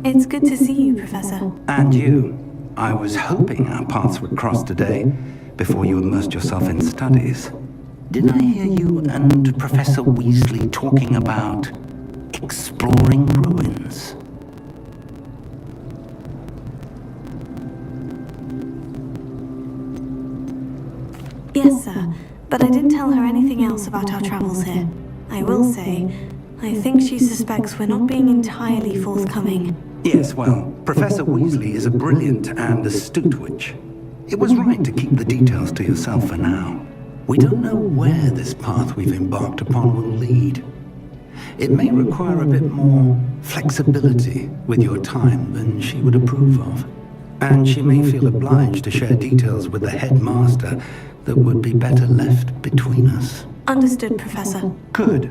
It's good to see you, Professor. And you. I was hoping our paths would cross today before you immersed yourself in studies. Didn't I hear you and Professor Weasley talking about exploring ruins? Yes, sir, but I didn't tell her anything else about our travels here. I will say, I think she suspects we're not being entirely forthcoming. Yes, well, Professor Weasley is a brilliant and astute witch. It was right to keep the details to yourself for now. We don't know where this path we've embarked upon will lead. It may require a bit more flexibility with your time than she would approve of. And she may feel obliged to share details with the headmaster that would be better left between us. Understood, Professor. Good.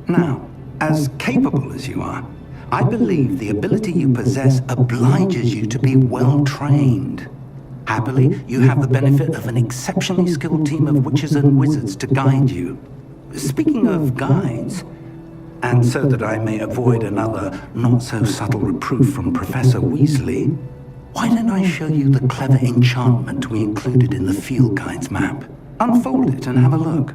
Now, as capable as you are, I believe the ability you possess obliges you to be well trained. Happily, you have the benefit of an exceptionally skilled team of witches and wizards to guide you. Speaking of guides, and so that I may avoid another not-so-subtle reproof from Professor Weasley, why don't I show you the clever enchantment we included in the field guide's map? Unfold it and have a look.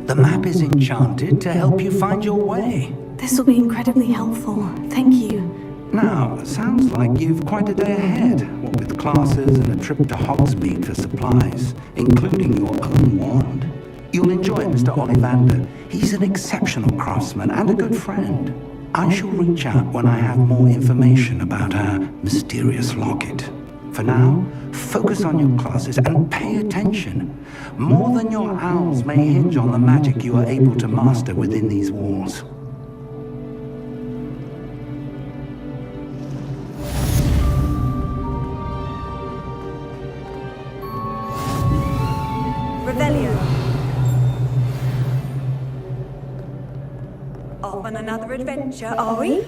The map is enchanted to help you find your way. This will be incredibly helpful. Thank you. Now, sounds like you've quite a day ahead, what with classes and a trip to Hogsmeade for supplies, including your own wand. You'll enjoy Mr. Ollivander. He's an exceptional craftsman and a good friend. I shall reach out when I have more information about our mysterious locket. For now, focus on your classes and pay attention. More than your owls may hinge on the magic you are able to master within these walls. Revelio. Off on another adventure, are we?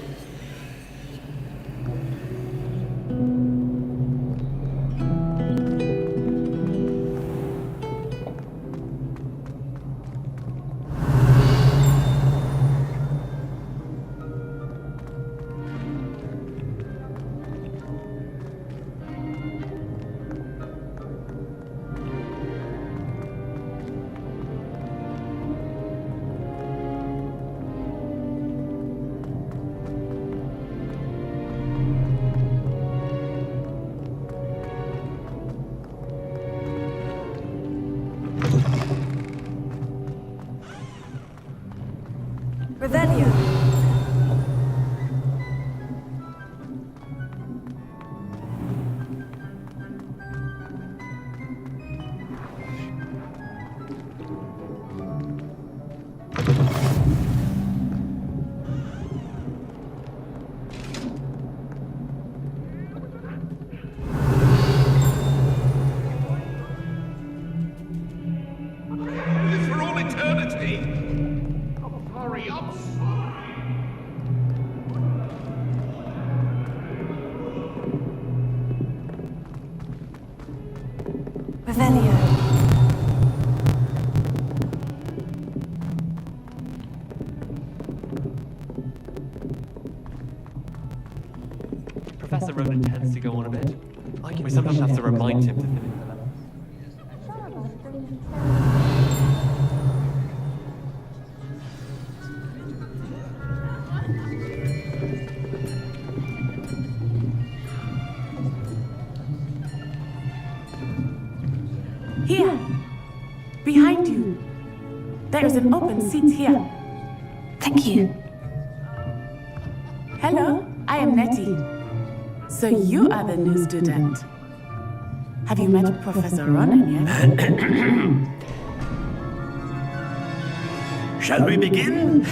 Revelio. For all eternity. Hurry up. Revelio. Professor Ronan tends to go on a bit. We sometimes have to remind him to finish the level. Here! Behind you! There is an open seat here. Thank you. Hello, I am Nettie. So you are the new student. Have you met Professor Ronan yet? Shall we begin?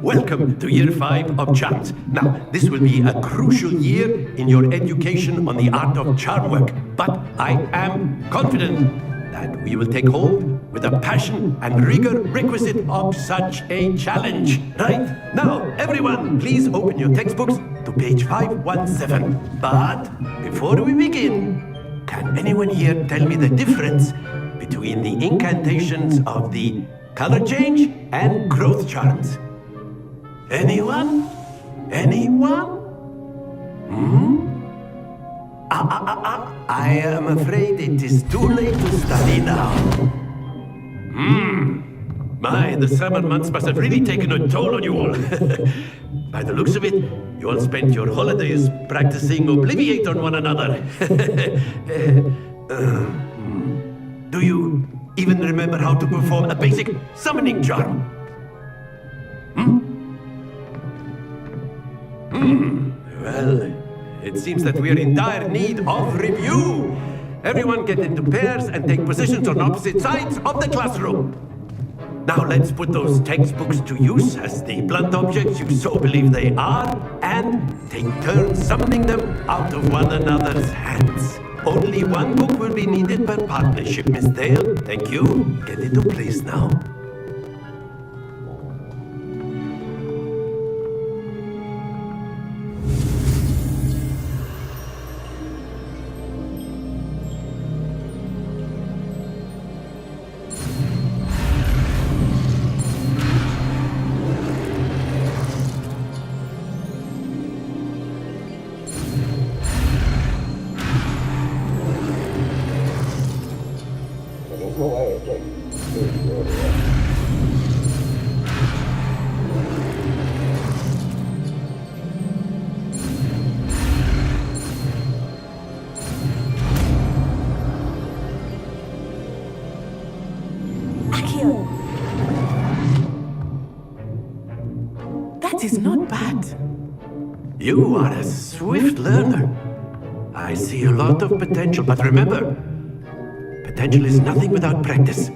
Welcome to Year 5 of Charms. Now, this will be a crucial year in your education on the art of charm work, but I am confident that we will take hold with the passion and rigor requisite of such a challenge. Right, now, everyone, please open your textbooks to page 517. But before we begin, can anyone here tell me the difference between the incantations of the color change and growth charms? Anyone? Anyone? I am afraid it is too late to study now. My, the summer months must have really taken a toll on you all. By the looks of it, you all spent your holidays practicing Obliviate on one another. Do you even remember how to perform a basic summoning charm? Well, it seems that we are in dire need of review. Everyone get into pairs and take positions on opposite sides of the classroom. Now let's put those textbooks to use as the blunt objects you so believe they are, and take turns summoning them out of one another's hands. Only one book will be needed per partnership, Miss Dale. Thank you. Get into place now. That is not bad. You are a swift learner. I see a lot of potential, but remember, potential is nothing without practice.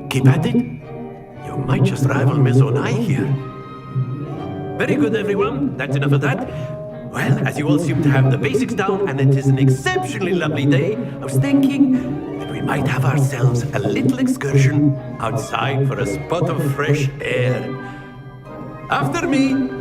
Keep at it. You might just rival Miss Onai here. Very good, everyone. That's enough of that. Well, as you all seem to have the basics down, and it is an exceptionally lovely day, I was thinking that we might have ourselves a little excursion outside for a spot of fresh air. After me.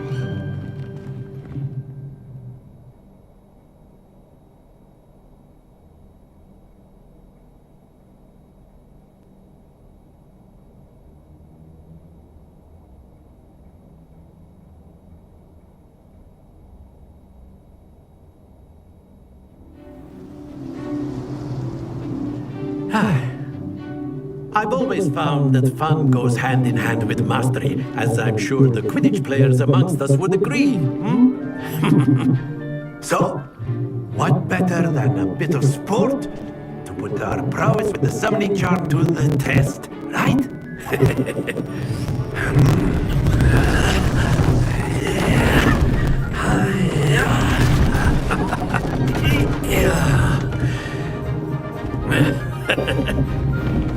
I've always found that fun goes hand in hand with mastery, as I'm sure the Quidditch players amongst us would agree. So, what better than a bit of sport to put our prowess with the summoning charm to the test, right?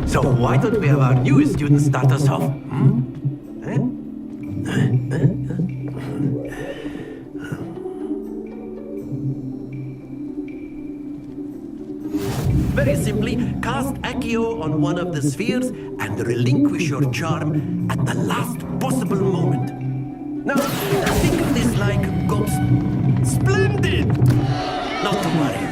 So why don't we have our newest student start us off? Very simply, cast Accio on one of the spheres and relinquish your charm at the last possible moment. Now, think of this like ghost. Splendid! Not to worry.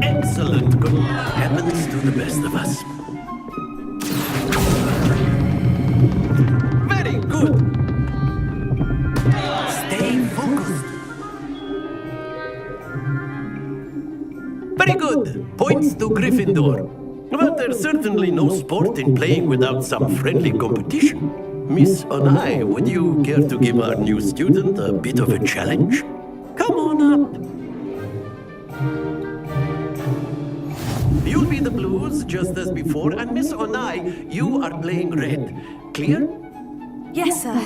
Excellent. Good heavens to the best of us. Very good. Stay focused. Very good. Points to Gryffindor. But there's certainly no sport in playing without some friendly competition. Miss Onai, would you care to give our new student a bit of a challenge? Come on up. You'll be the blues, just as before, and Miss Onai, you are playing red. Clear? Yes, sir.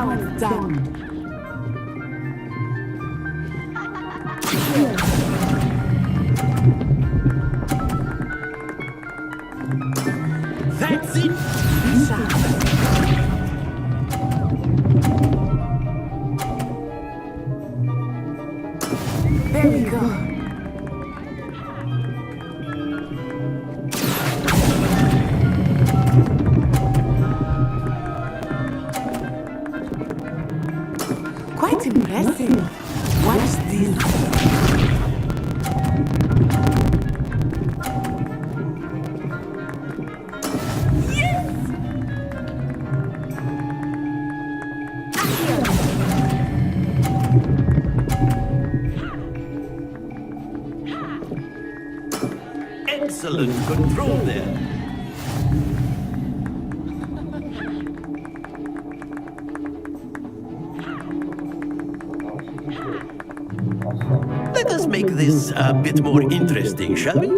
how it's done. That's it! There we go. Quite impressive. Watch this. Excellent control there. Let us make this a bit more interesting, shall we?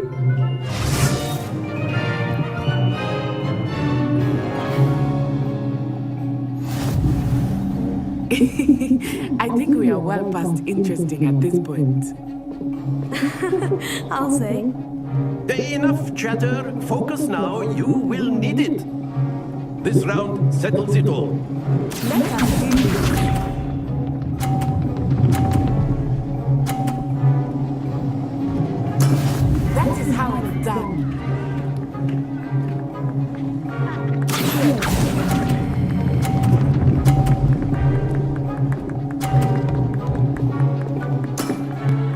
I think we are well past interesting at this point. I'll say. Enough chatter. Focus now. You will need it. This round settles it all. Let us see. That is how it's done.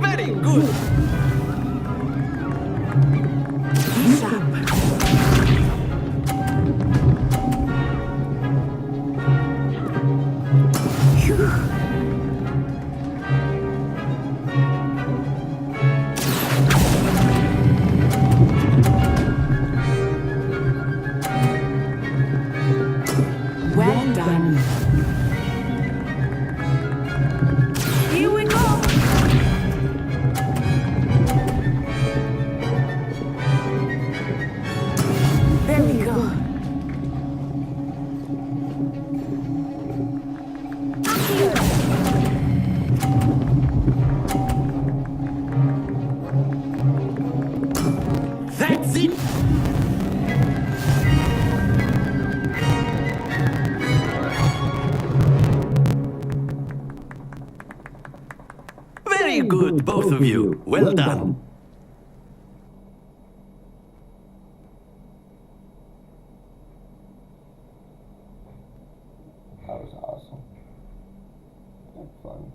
Very good. Well done. Here we go. There we go. That's it. Very good, both of you. Well done. That was awesome. Had fun.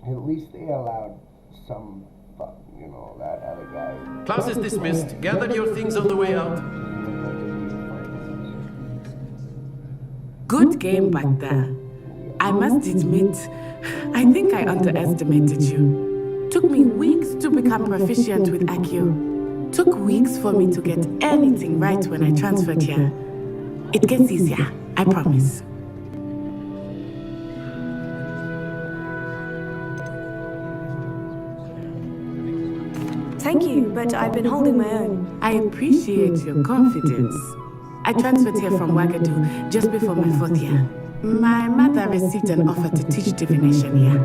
At least they allowed some fun, you know, that other guy. Class is dismissed. Gather your things on the way out. Good game back there. I must admit, I think I underestimated you. Took me weeks to become proficient with Accio. Took weeks for me to get anything right when I transferred here. It gets easier, I promise. Thank you, but I've been holding my own. I appreciate your confidence. I transferred here from Ouagadougou just before my 4th year. My mother received an offer to teach divination here.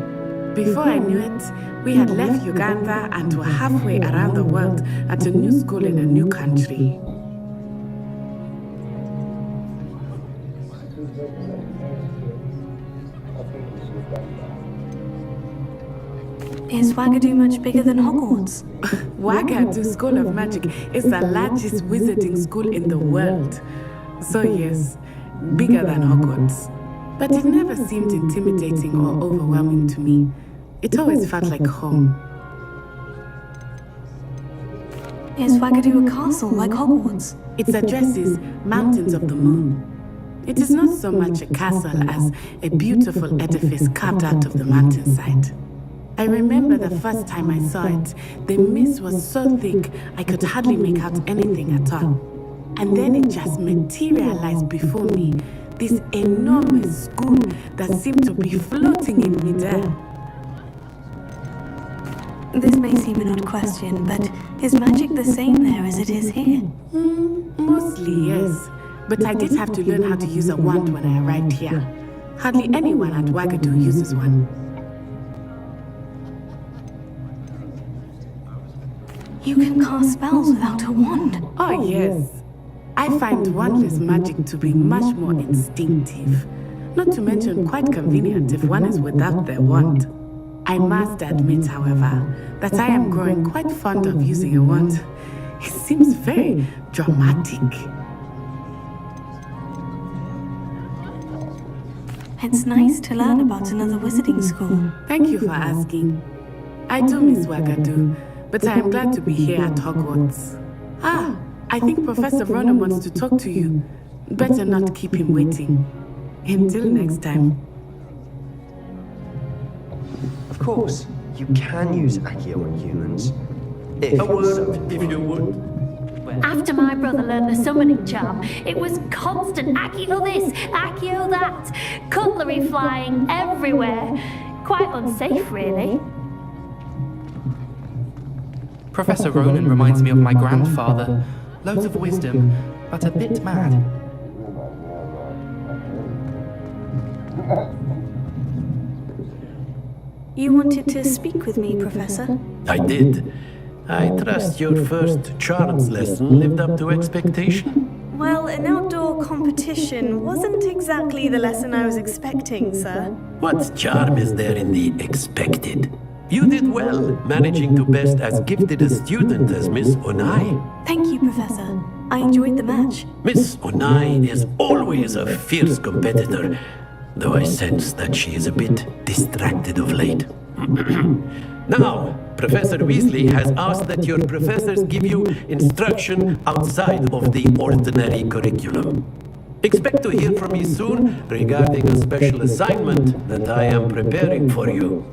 Before I knew it, we had left Uganda and were halfway around the world at a new school in a new country. Is Ouagadougou much bigger than Hogwarts? Ouagadougou School of Magic is the largest wizarding school in the world. So yes, bigger than Hogwarts. But it never seemed intimidating or overwhelming to me. It always felt like home. Is Ouagadougou a castle like Hogwarts? Its address is Mountains of the Moon. It is not so much a castle as a beautiful edifice carved out of the mountainside. I remember the first time I saw it, the mist was so thick I could hardly make out anything at all. And then it just materialized before me, this enormous school that seemed to be floating in midair. This may seem an odd question, but is magic the same there as it is here? Mostly, yes. but I did have to learn how to use a wand when I arrived here. Hardly anyone at Wagadu uses one. You can cast spells without a wand. Oh, yes. I find wandless magic to be much more instinctive. Not to mention quite convenient if one is without their wand. I must admit, however, that I am growing quite fond of using a wand. It seems very dramatic. It's nice to learn about another wizarding school. Thank you for asking. I do miss Wagadu, but I am glad to be here at Hogwarts. Ah, I think Professor Ronan wants to talk to you. Better not keep him waiting. Until next time. Of course, you can use Accio on humans. If you would. After my brother learned the summoning charm, it was constant Accio this, Accio that, cutlery flying everywhere. Quite unsafe, really. Professor Ronan reminds me of my grandfather. Loads of wisdom, but a bit mad. You wanted to speak with me, Professor? I did. I trust your first charms lesson lived up to expectation. Well, an outdoor competition wasn't exactly the lesson I was expecting, sir. What charm is there in the expected? You did well, managing to best as gifted a student as Miss Onai. Thank you, Professor. I enjoyed the match. Miss Onai is always a fierce competitor, though I sense that she is a bit distracted of late. Now, Professor Weasley has asked that your professors give you instruction outside of the ordinary curriculum. Expect to hear from me soon regarding a special assignment that I am preparing for you.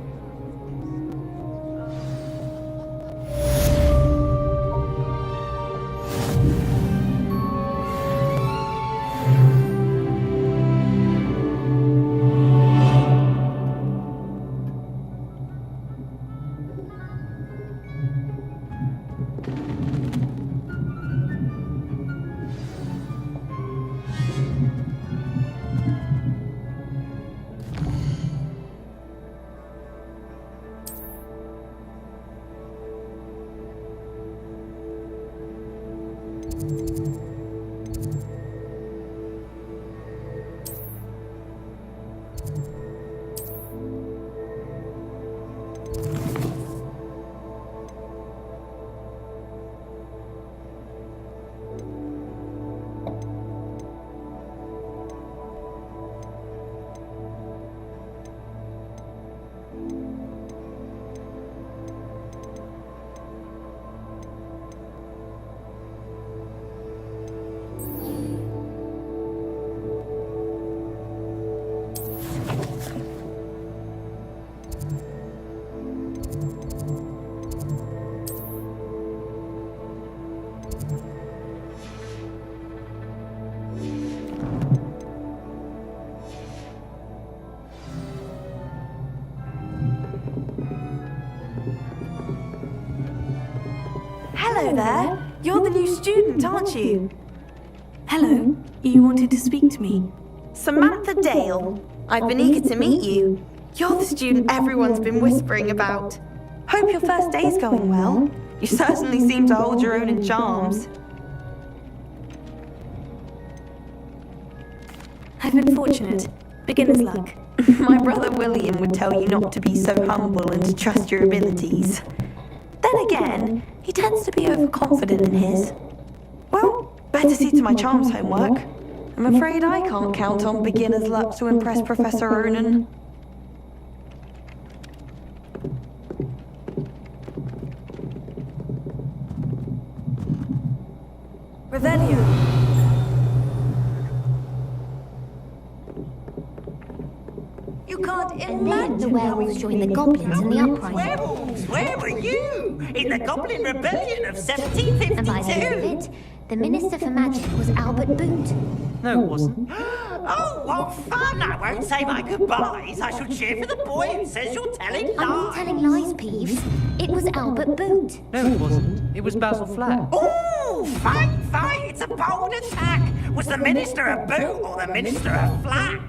Hello there. You're the new student, aren't you? Hello. You wanted to speak to me? Samantha Dale. I've been eager to meet you. You're the student everyone's been whispering about. Hope your first day's going well. You certainly seem to hold your own in charms. I've been fortunate. Beginner's luck. My brother William would tell you not to be so humble and to trust your abilities. Then again, he tends to be overconfident in his. Well, better see to my charms homework. I'm afraid I can't count on beginner's luck to impress Professor Ronan. Revelio. You can't imagine the werewolves joined the goblins in the uprising. Werewolves? Where were you? In the Goblin Rebellion of 1752? And by the end of it, the Minister for Magic was Albert Boot. No, it wasn't. Oh, what fun! I won't say my goodbyes. I shall cheer for the boy who says you're telling lies. I'm not telling lies, Peeves. It was Albert Boot. No, it wasn't. It was Basil Flack. Oh, Oh, fine, fine, it's a bold attack. Was the Minister a boot or the Minister a flack?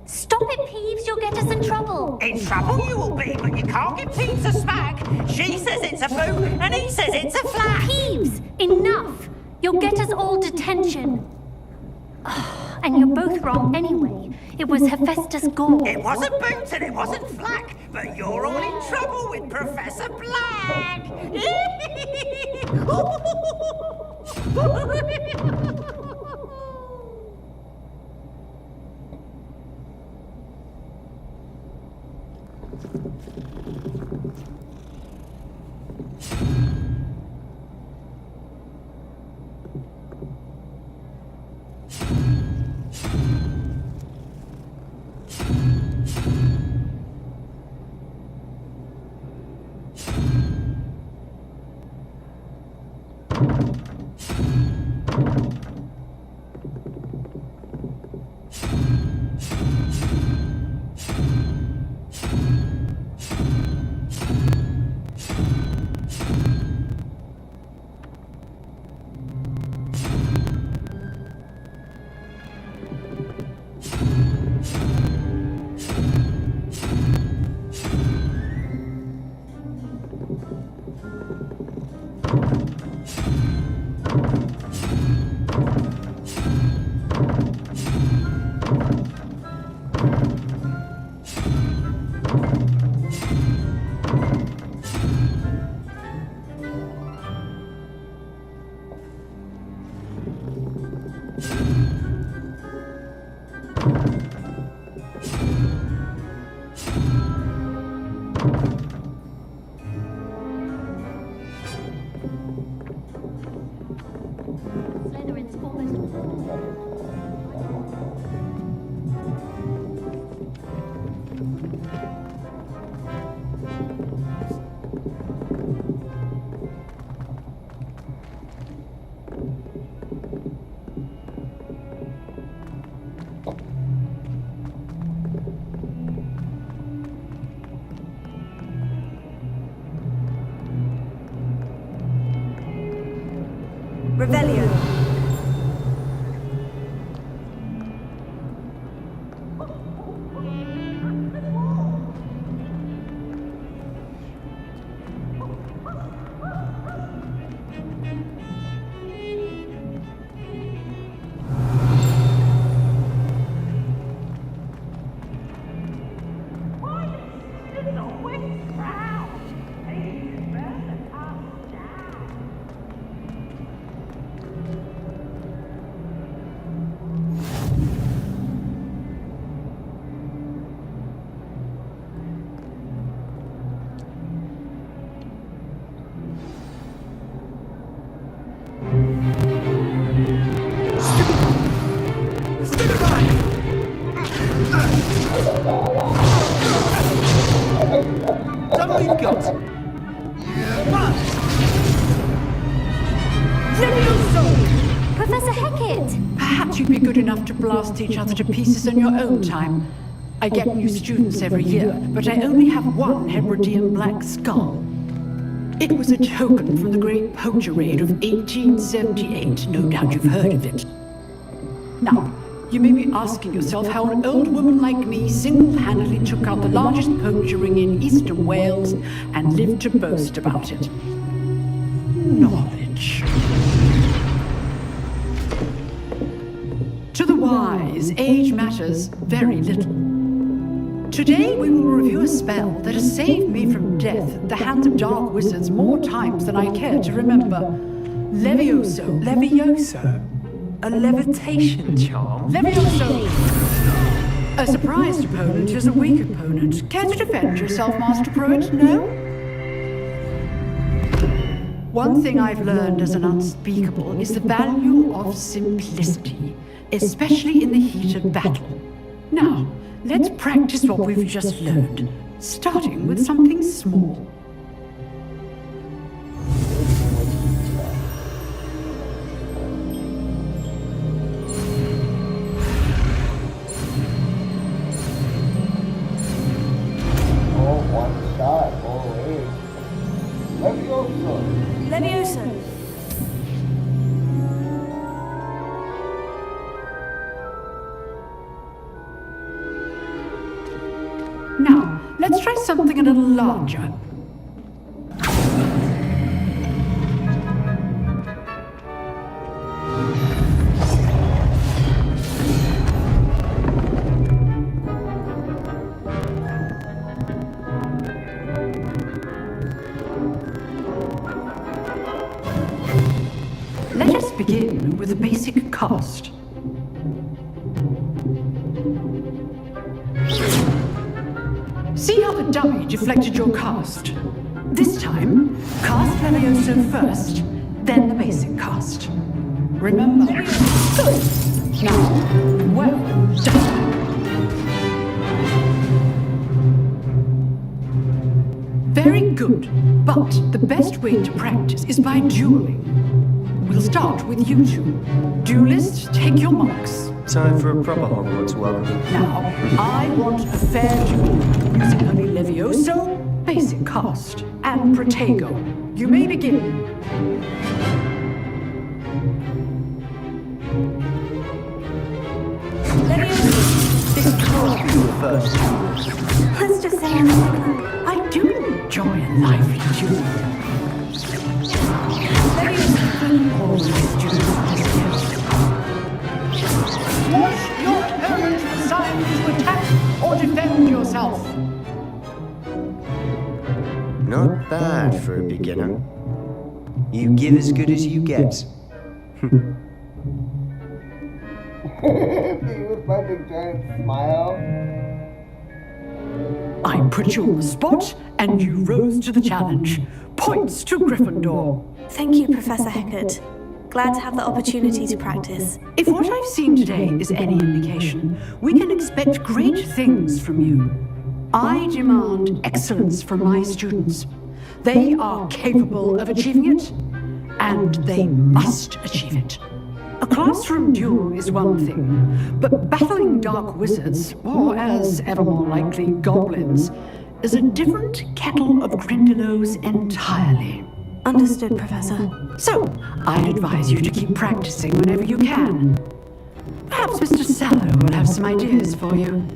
Stop it, Peeves, you'll get us in trouble. In trouble you will be, but you can't give Peeves a smack. She says it's a boot, and he says it's a flack. Peeves, enough. You'll get us all detention. And you're both wrong anyway. It was Hephaestus Gore. It wasn't boot and it wasn't flack, but you're all in trouble with Professor Black. Revelio. Professor Hecat! Perhaps you'd be good enough to blast each other to pieces in your own time. I get new students every year, but I only have one Hebridean black skull. It was a token from the Great Poacher Raid of 1878. No doubt you've heard of it. Now, you may be asking yourself how an old woman like me single-handedly took out the largest poacher ring in eastern Wales and lived to boast about it. Knowledge. To the wise, age matters very little. Today we will review a spell that has saved me from death at the hands of dark wizards more times than I care to remember. Levioso. Levioso? A levitation charm? Levioso! A surprised opponent is a weak opponent. Care to defend yourself, Master Pruitt? No? One thing I've learned as an unspeakable is the value of simplicity, especially in the heat of battle. Now, let's practice what we've just learned, starting with something small. Levioso. Levioso. Now, let's try something a little larger. Let us begin with a basic cast. See how the dummy deflected your cast? This time, cast Levioso first, then the basic cast. Remember? Good. Now, well done. Very good, but the best way to practice is by dueling. We'll start with you two. Duelists, take your marks. Time for a proper Hogwarts welcome. Now, I want a fair duel using only Levioso, basic cast, and Protego. You may begin. Levioso, this can't be your first. Let's just say I do enjoy a lively duel. Levioso, always Push your opponent to decide to attack or defend yourself. Not bad for a beginner. You give as good as you get. With my big giant smile. I put you on the spot, and you rose to the challenge. Points to Gryffindor. Thank you, Professor Heckert. Glad to have the opportunity to practice. If what I've seen today is any indication, we can expect great things from you. I demand excellence from my students. They are capable of achieving it, and they must achieve it. A classroom duel is one thing, but battling dark wizards, or as ever more likely, goblins, is a different kettle of Grindylows entirely. Understood, Professor. So, I'd advise you to keep practicing whenever you can. Perhaps Mr. Sallow will have some ideas for you.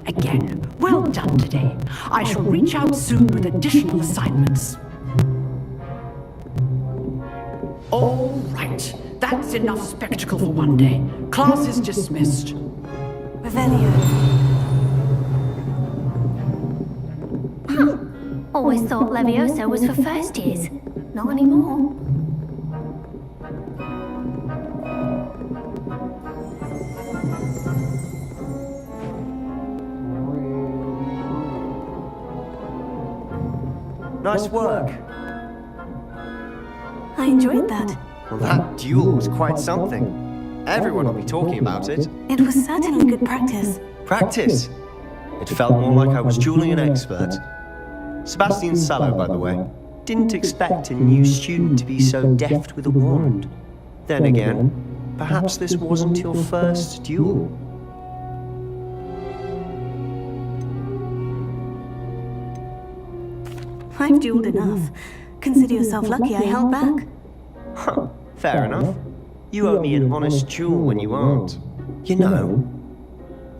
Again, well done today. I shall reach out soon with additional assignments. All right, that's enough spectacle for one day. Class is dismissed. Revelio. Always thought Levioso was for first years. Not anymore. Nice work. I enjoyed that. Well, that duel was quite something. Everyone will be talking about it. It was certainly good practice. Practice? It felt more like I was dueling an expert. Sebastian Sallow, by the way. Didn't expect a new student to be so deft with a wand. Then again, perhaps this wasn't your first duel. I've dueled enough. Consider yourself lucky I held back. Huh, fair enough. You owe me an honest duel when you aren't. You know,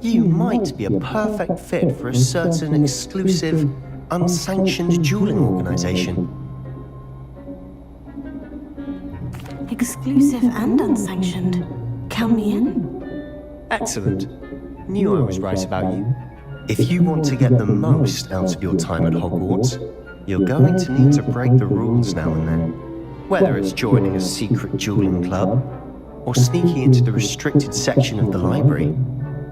you might be a perfect fit for a certain exclusive, unsanctioned dueling organization. Exclusive and unsanctioned. Count me in. Excellent. Knew I was right about you. If you want to get the most out of your time at Hogwarts, you're going to need to break the rules now and then. Whether it's joining a secret dueling club, or sneaking into the restricted section of the library,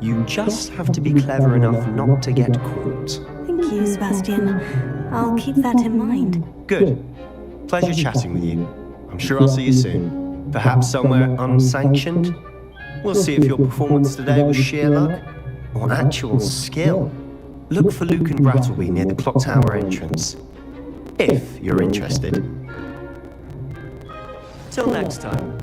you just have to be clever enough not to get caught. Thank you, Sebastian. I'll keep that in mind. Good. Pleasure chatting with you. I'm sure I'll see you soon. Perhaps somewhere unsanctioned? We'll see if your performance today was sheer luck, or actual skill. Look for Luke and Brattleby near the clock tower entrance, if you're interested. Till next time.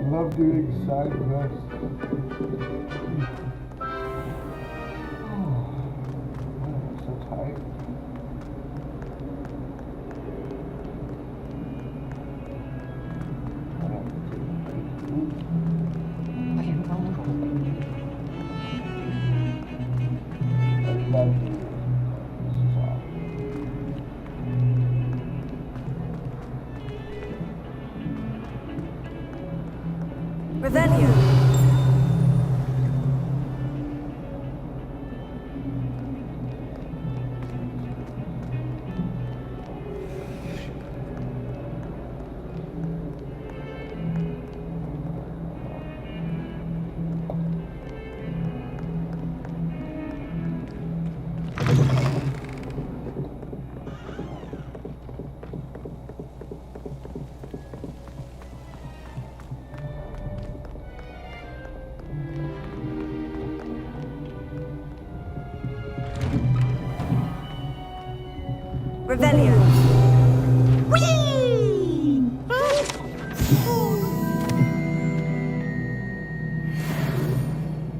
love doing side quests. So tight. Revelio. Revelio.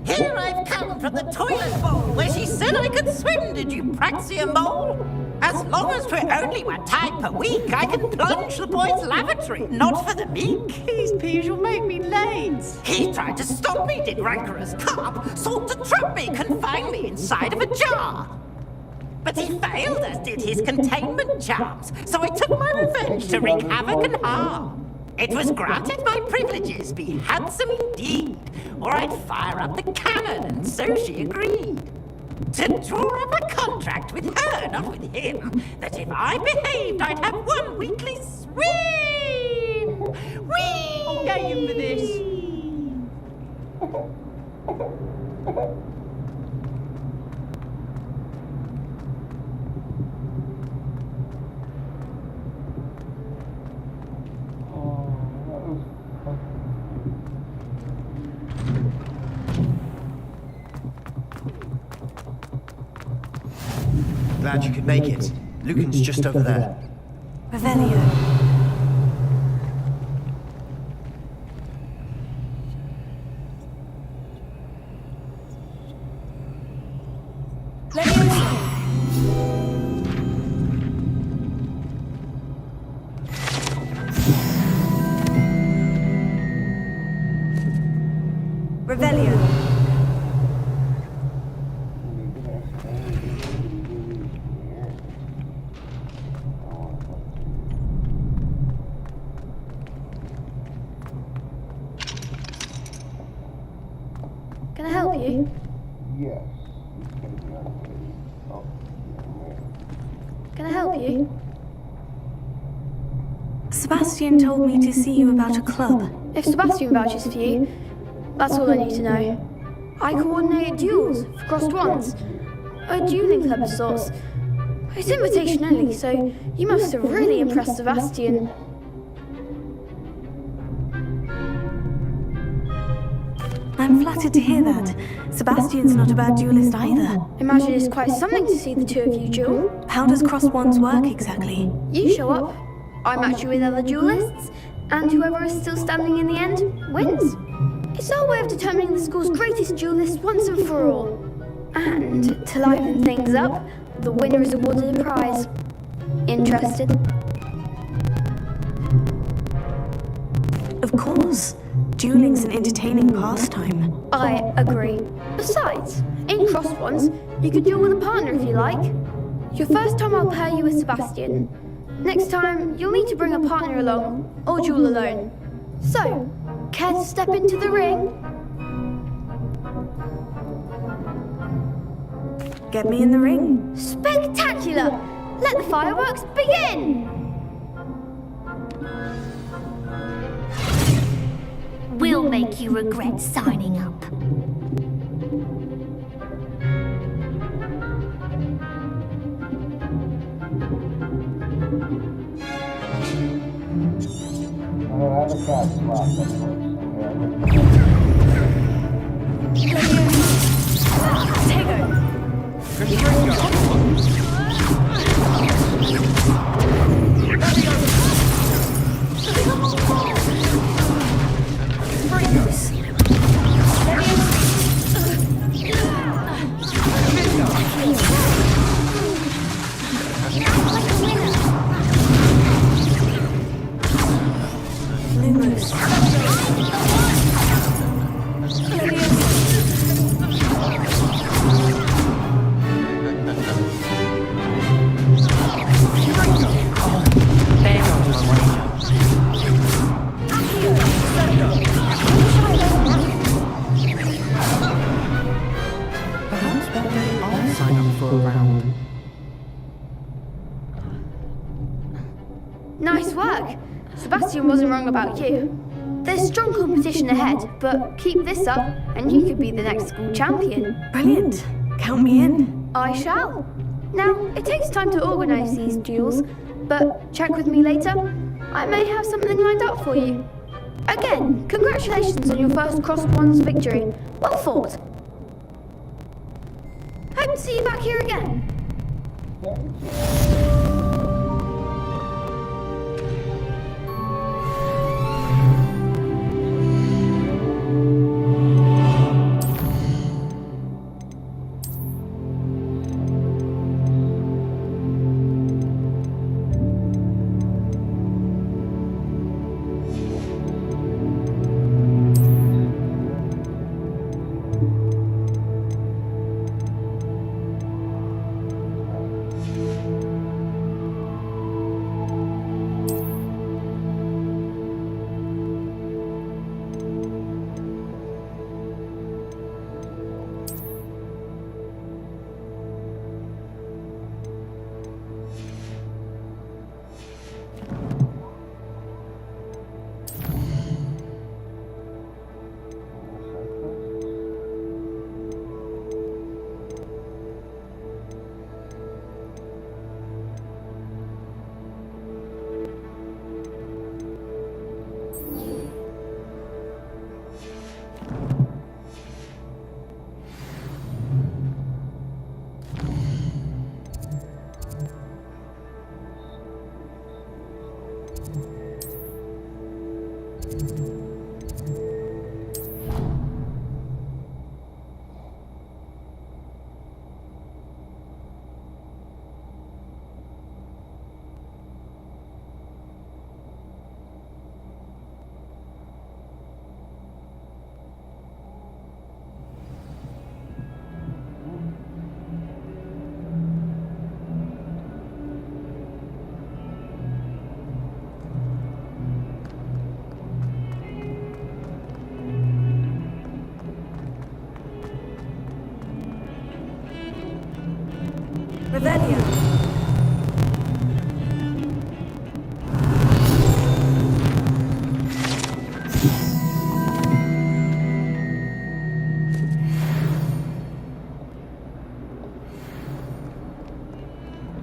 Here I've come from the toilet bowl where she said I could swim, did you praxia mole? As long as we're only one time per week, I can plunge the boy's lavatory, not for the meek. Please, Peas, you'll make me late. He tried to stop me, did rancorous carp, sought to trap me, confine me inside of a jar. But he failed, as did his containment charms, so I took my revenge to wreak havoc and harm. It was granted my privileges be handsome indeed, or I'd fire up the cannon, and so she agreed. To draw up a contract with her, not with him, that if I behaved, I'd have one weekly swim! Whee! I'll get you for this. Glad you could make it. Lucan's just over there. Revelio. Revelio. Can I help you? Yes. Can I help you? Sebastian told me to see you about a club. If Sebastian vouches for you, that's all I need to know. I coordinate duels for crossed ones. A dueling club of sorts. It's invitation only, so you must have really impressed Sebastian. I'm flattered to hear that. Sebastian's not a bad duelist either. Imagine it's quite something to see the two of you duel. How does crossed wands work exactly? You show up, I match you with other duelists, and whoever is still standing in the end wins. It's our way of determining the school's greatest duelist once and for all. And to liven things up, the winner is awarded a prize. Interested? Of course. Dueling's an entertaining pastime. I agree. Besides, in crossed ones, you could duel with a partner if you like. Your first time I'll pair you with Sebastian. Next time, you'll need to bring a partner along, or duel alone. So, care to step into the ring? Get me in the ring. Spectacular! Let the fireworks begin! We'll make you regret signing up. I don't have a cast slot, Nice work. Sebastian wasn't wrong about you. There's strong competition ahead, but keep this up and you could be the next school champion. Brilliant. Count me in. I shall. Now, it takes time to organise these duels, but check with me later. I may have something lined up for you. Again, congratulations on your first cross-ones victory. Well fought. Hope to see you back here again. Radeon.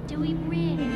Do we really?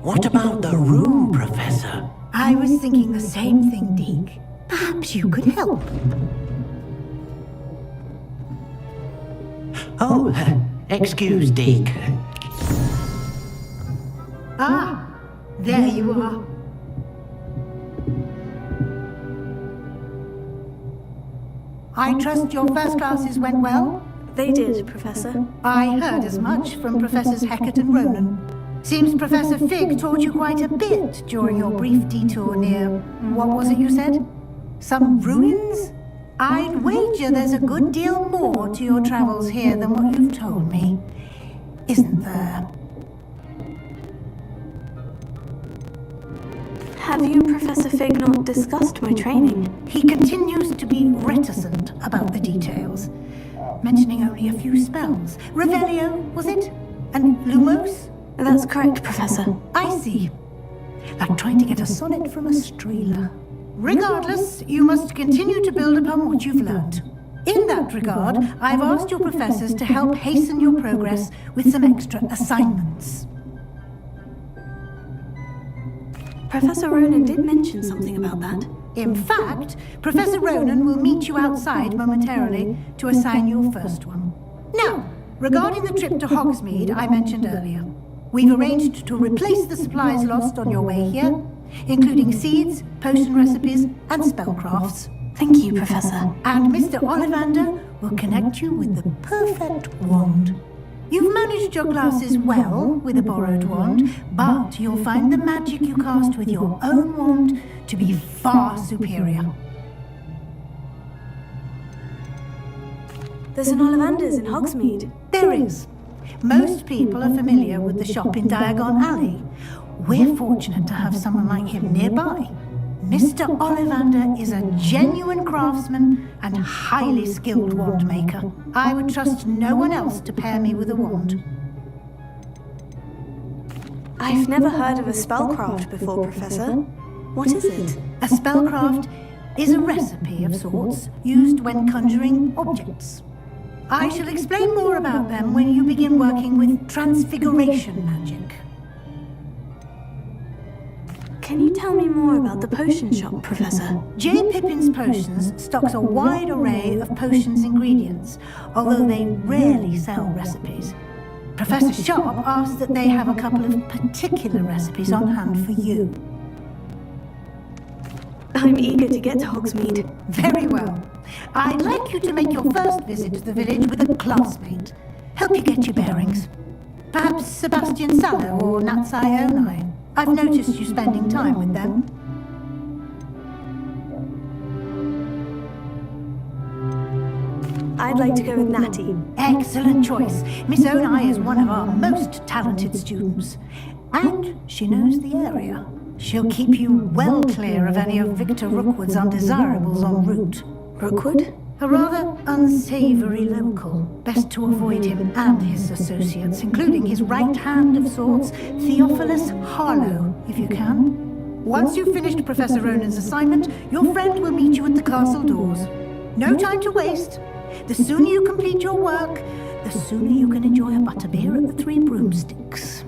What about the room, Professor? I was thinking the same thing, Deke. Perhaps you could help. Oh, excuse, Deke. Ah, there you are. I trust your first classes went well? They did, Professor. I heard as much from Professors Heckert and Ronan. Seems Professor Fig taught you quite a bit during your brief detour near... what was it you said? Some ruins? I'd wager there's a good deal more to your travels here than what you've told me. Isn't there? Have you and Professor Fig not discussed my training? He continues to be reticent about the details, mentioning only a few spells. Revelio, was it? And Lumos? That's correct, Professor. I see. Like trying to get a sonnet from a streeler. Regardless, you must continue to build upon what you've learned. In that regard, I've asked your professors to help hasten your progress with some extra assignments. Professor Ronan did mention something about that. In fact, Professor Ronan will meet you outside momentarily to assign your first one. Now, regarding the trip to Hogsmeade I mentioned earlier, we've arranged to replace the supplies lost on your way here, including seeds, potion recipes, and spellcrafts. Thank you, Professor. And Mr. Ollivander will connect you with the perfect wand. You've managed your classes well with a borrowed wand, but you'll find the magic you cast with your own wand to be far superior. There's an Ollivander's in Hogsmeade. There is. Most people are familiar with the shop in Diagon Alley. We're fortunate to have someone like him nearby. Mr. Ollivander is a genuine craftsman and highly skilled wand maker. I would trust no one else to pair me with a wand. I've never heard of a spellcraft before, Professor. What is it? A spellcraft is a recipe of sorts used when conjuring objects. I shall explain more about them when you begin working with transfiguration magic. Can you tell me more about the potion shop, Professor? J. Pippin's Potions stocks a wide array of potions ingredients, although they rarely sell recipes. Professor Sharp asks that they have a couple of particular recipes on hand for you. I'm eager to get to Hogsmeade. Very well. I'd like you to make your first visit to the village with a classmate. Help you get your bearings. Perhaps Sebastian Sallow or Natsai Onai. I've noticed you spending time with them. I'd like to go with Natty. Excellent choice. Miss Onai is one of our most talented students. And she knows the area. She'll keep you well clear of any of Victor Rookwood's undesirables en route. Rookwood? A rather unsavory local. Best to avoid him and his associates, including his right hand of sorts, Theophilus Harlow, if you can. Once you've finished Professor Ronan's assignment, your friend will meet you at the castle doors. No time to waste. The sooner you complete your work, the sooner you can enjoy a butterbeer at the Three Broomsticks.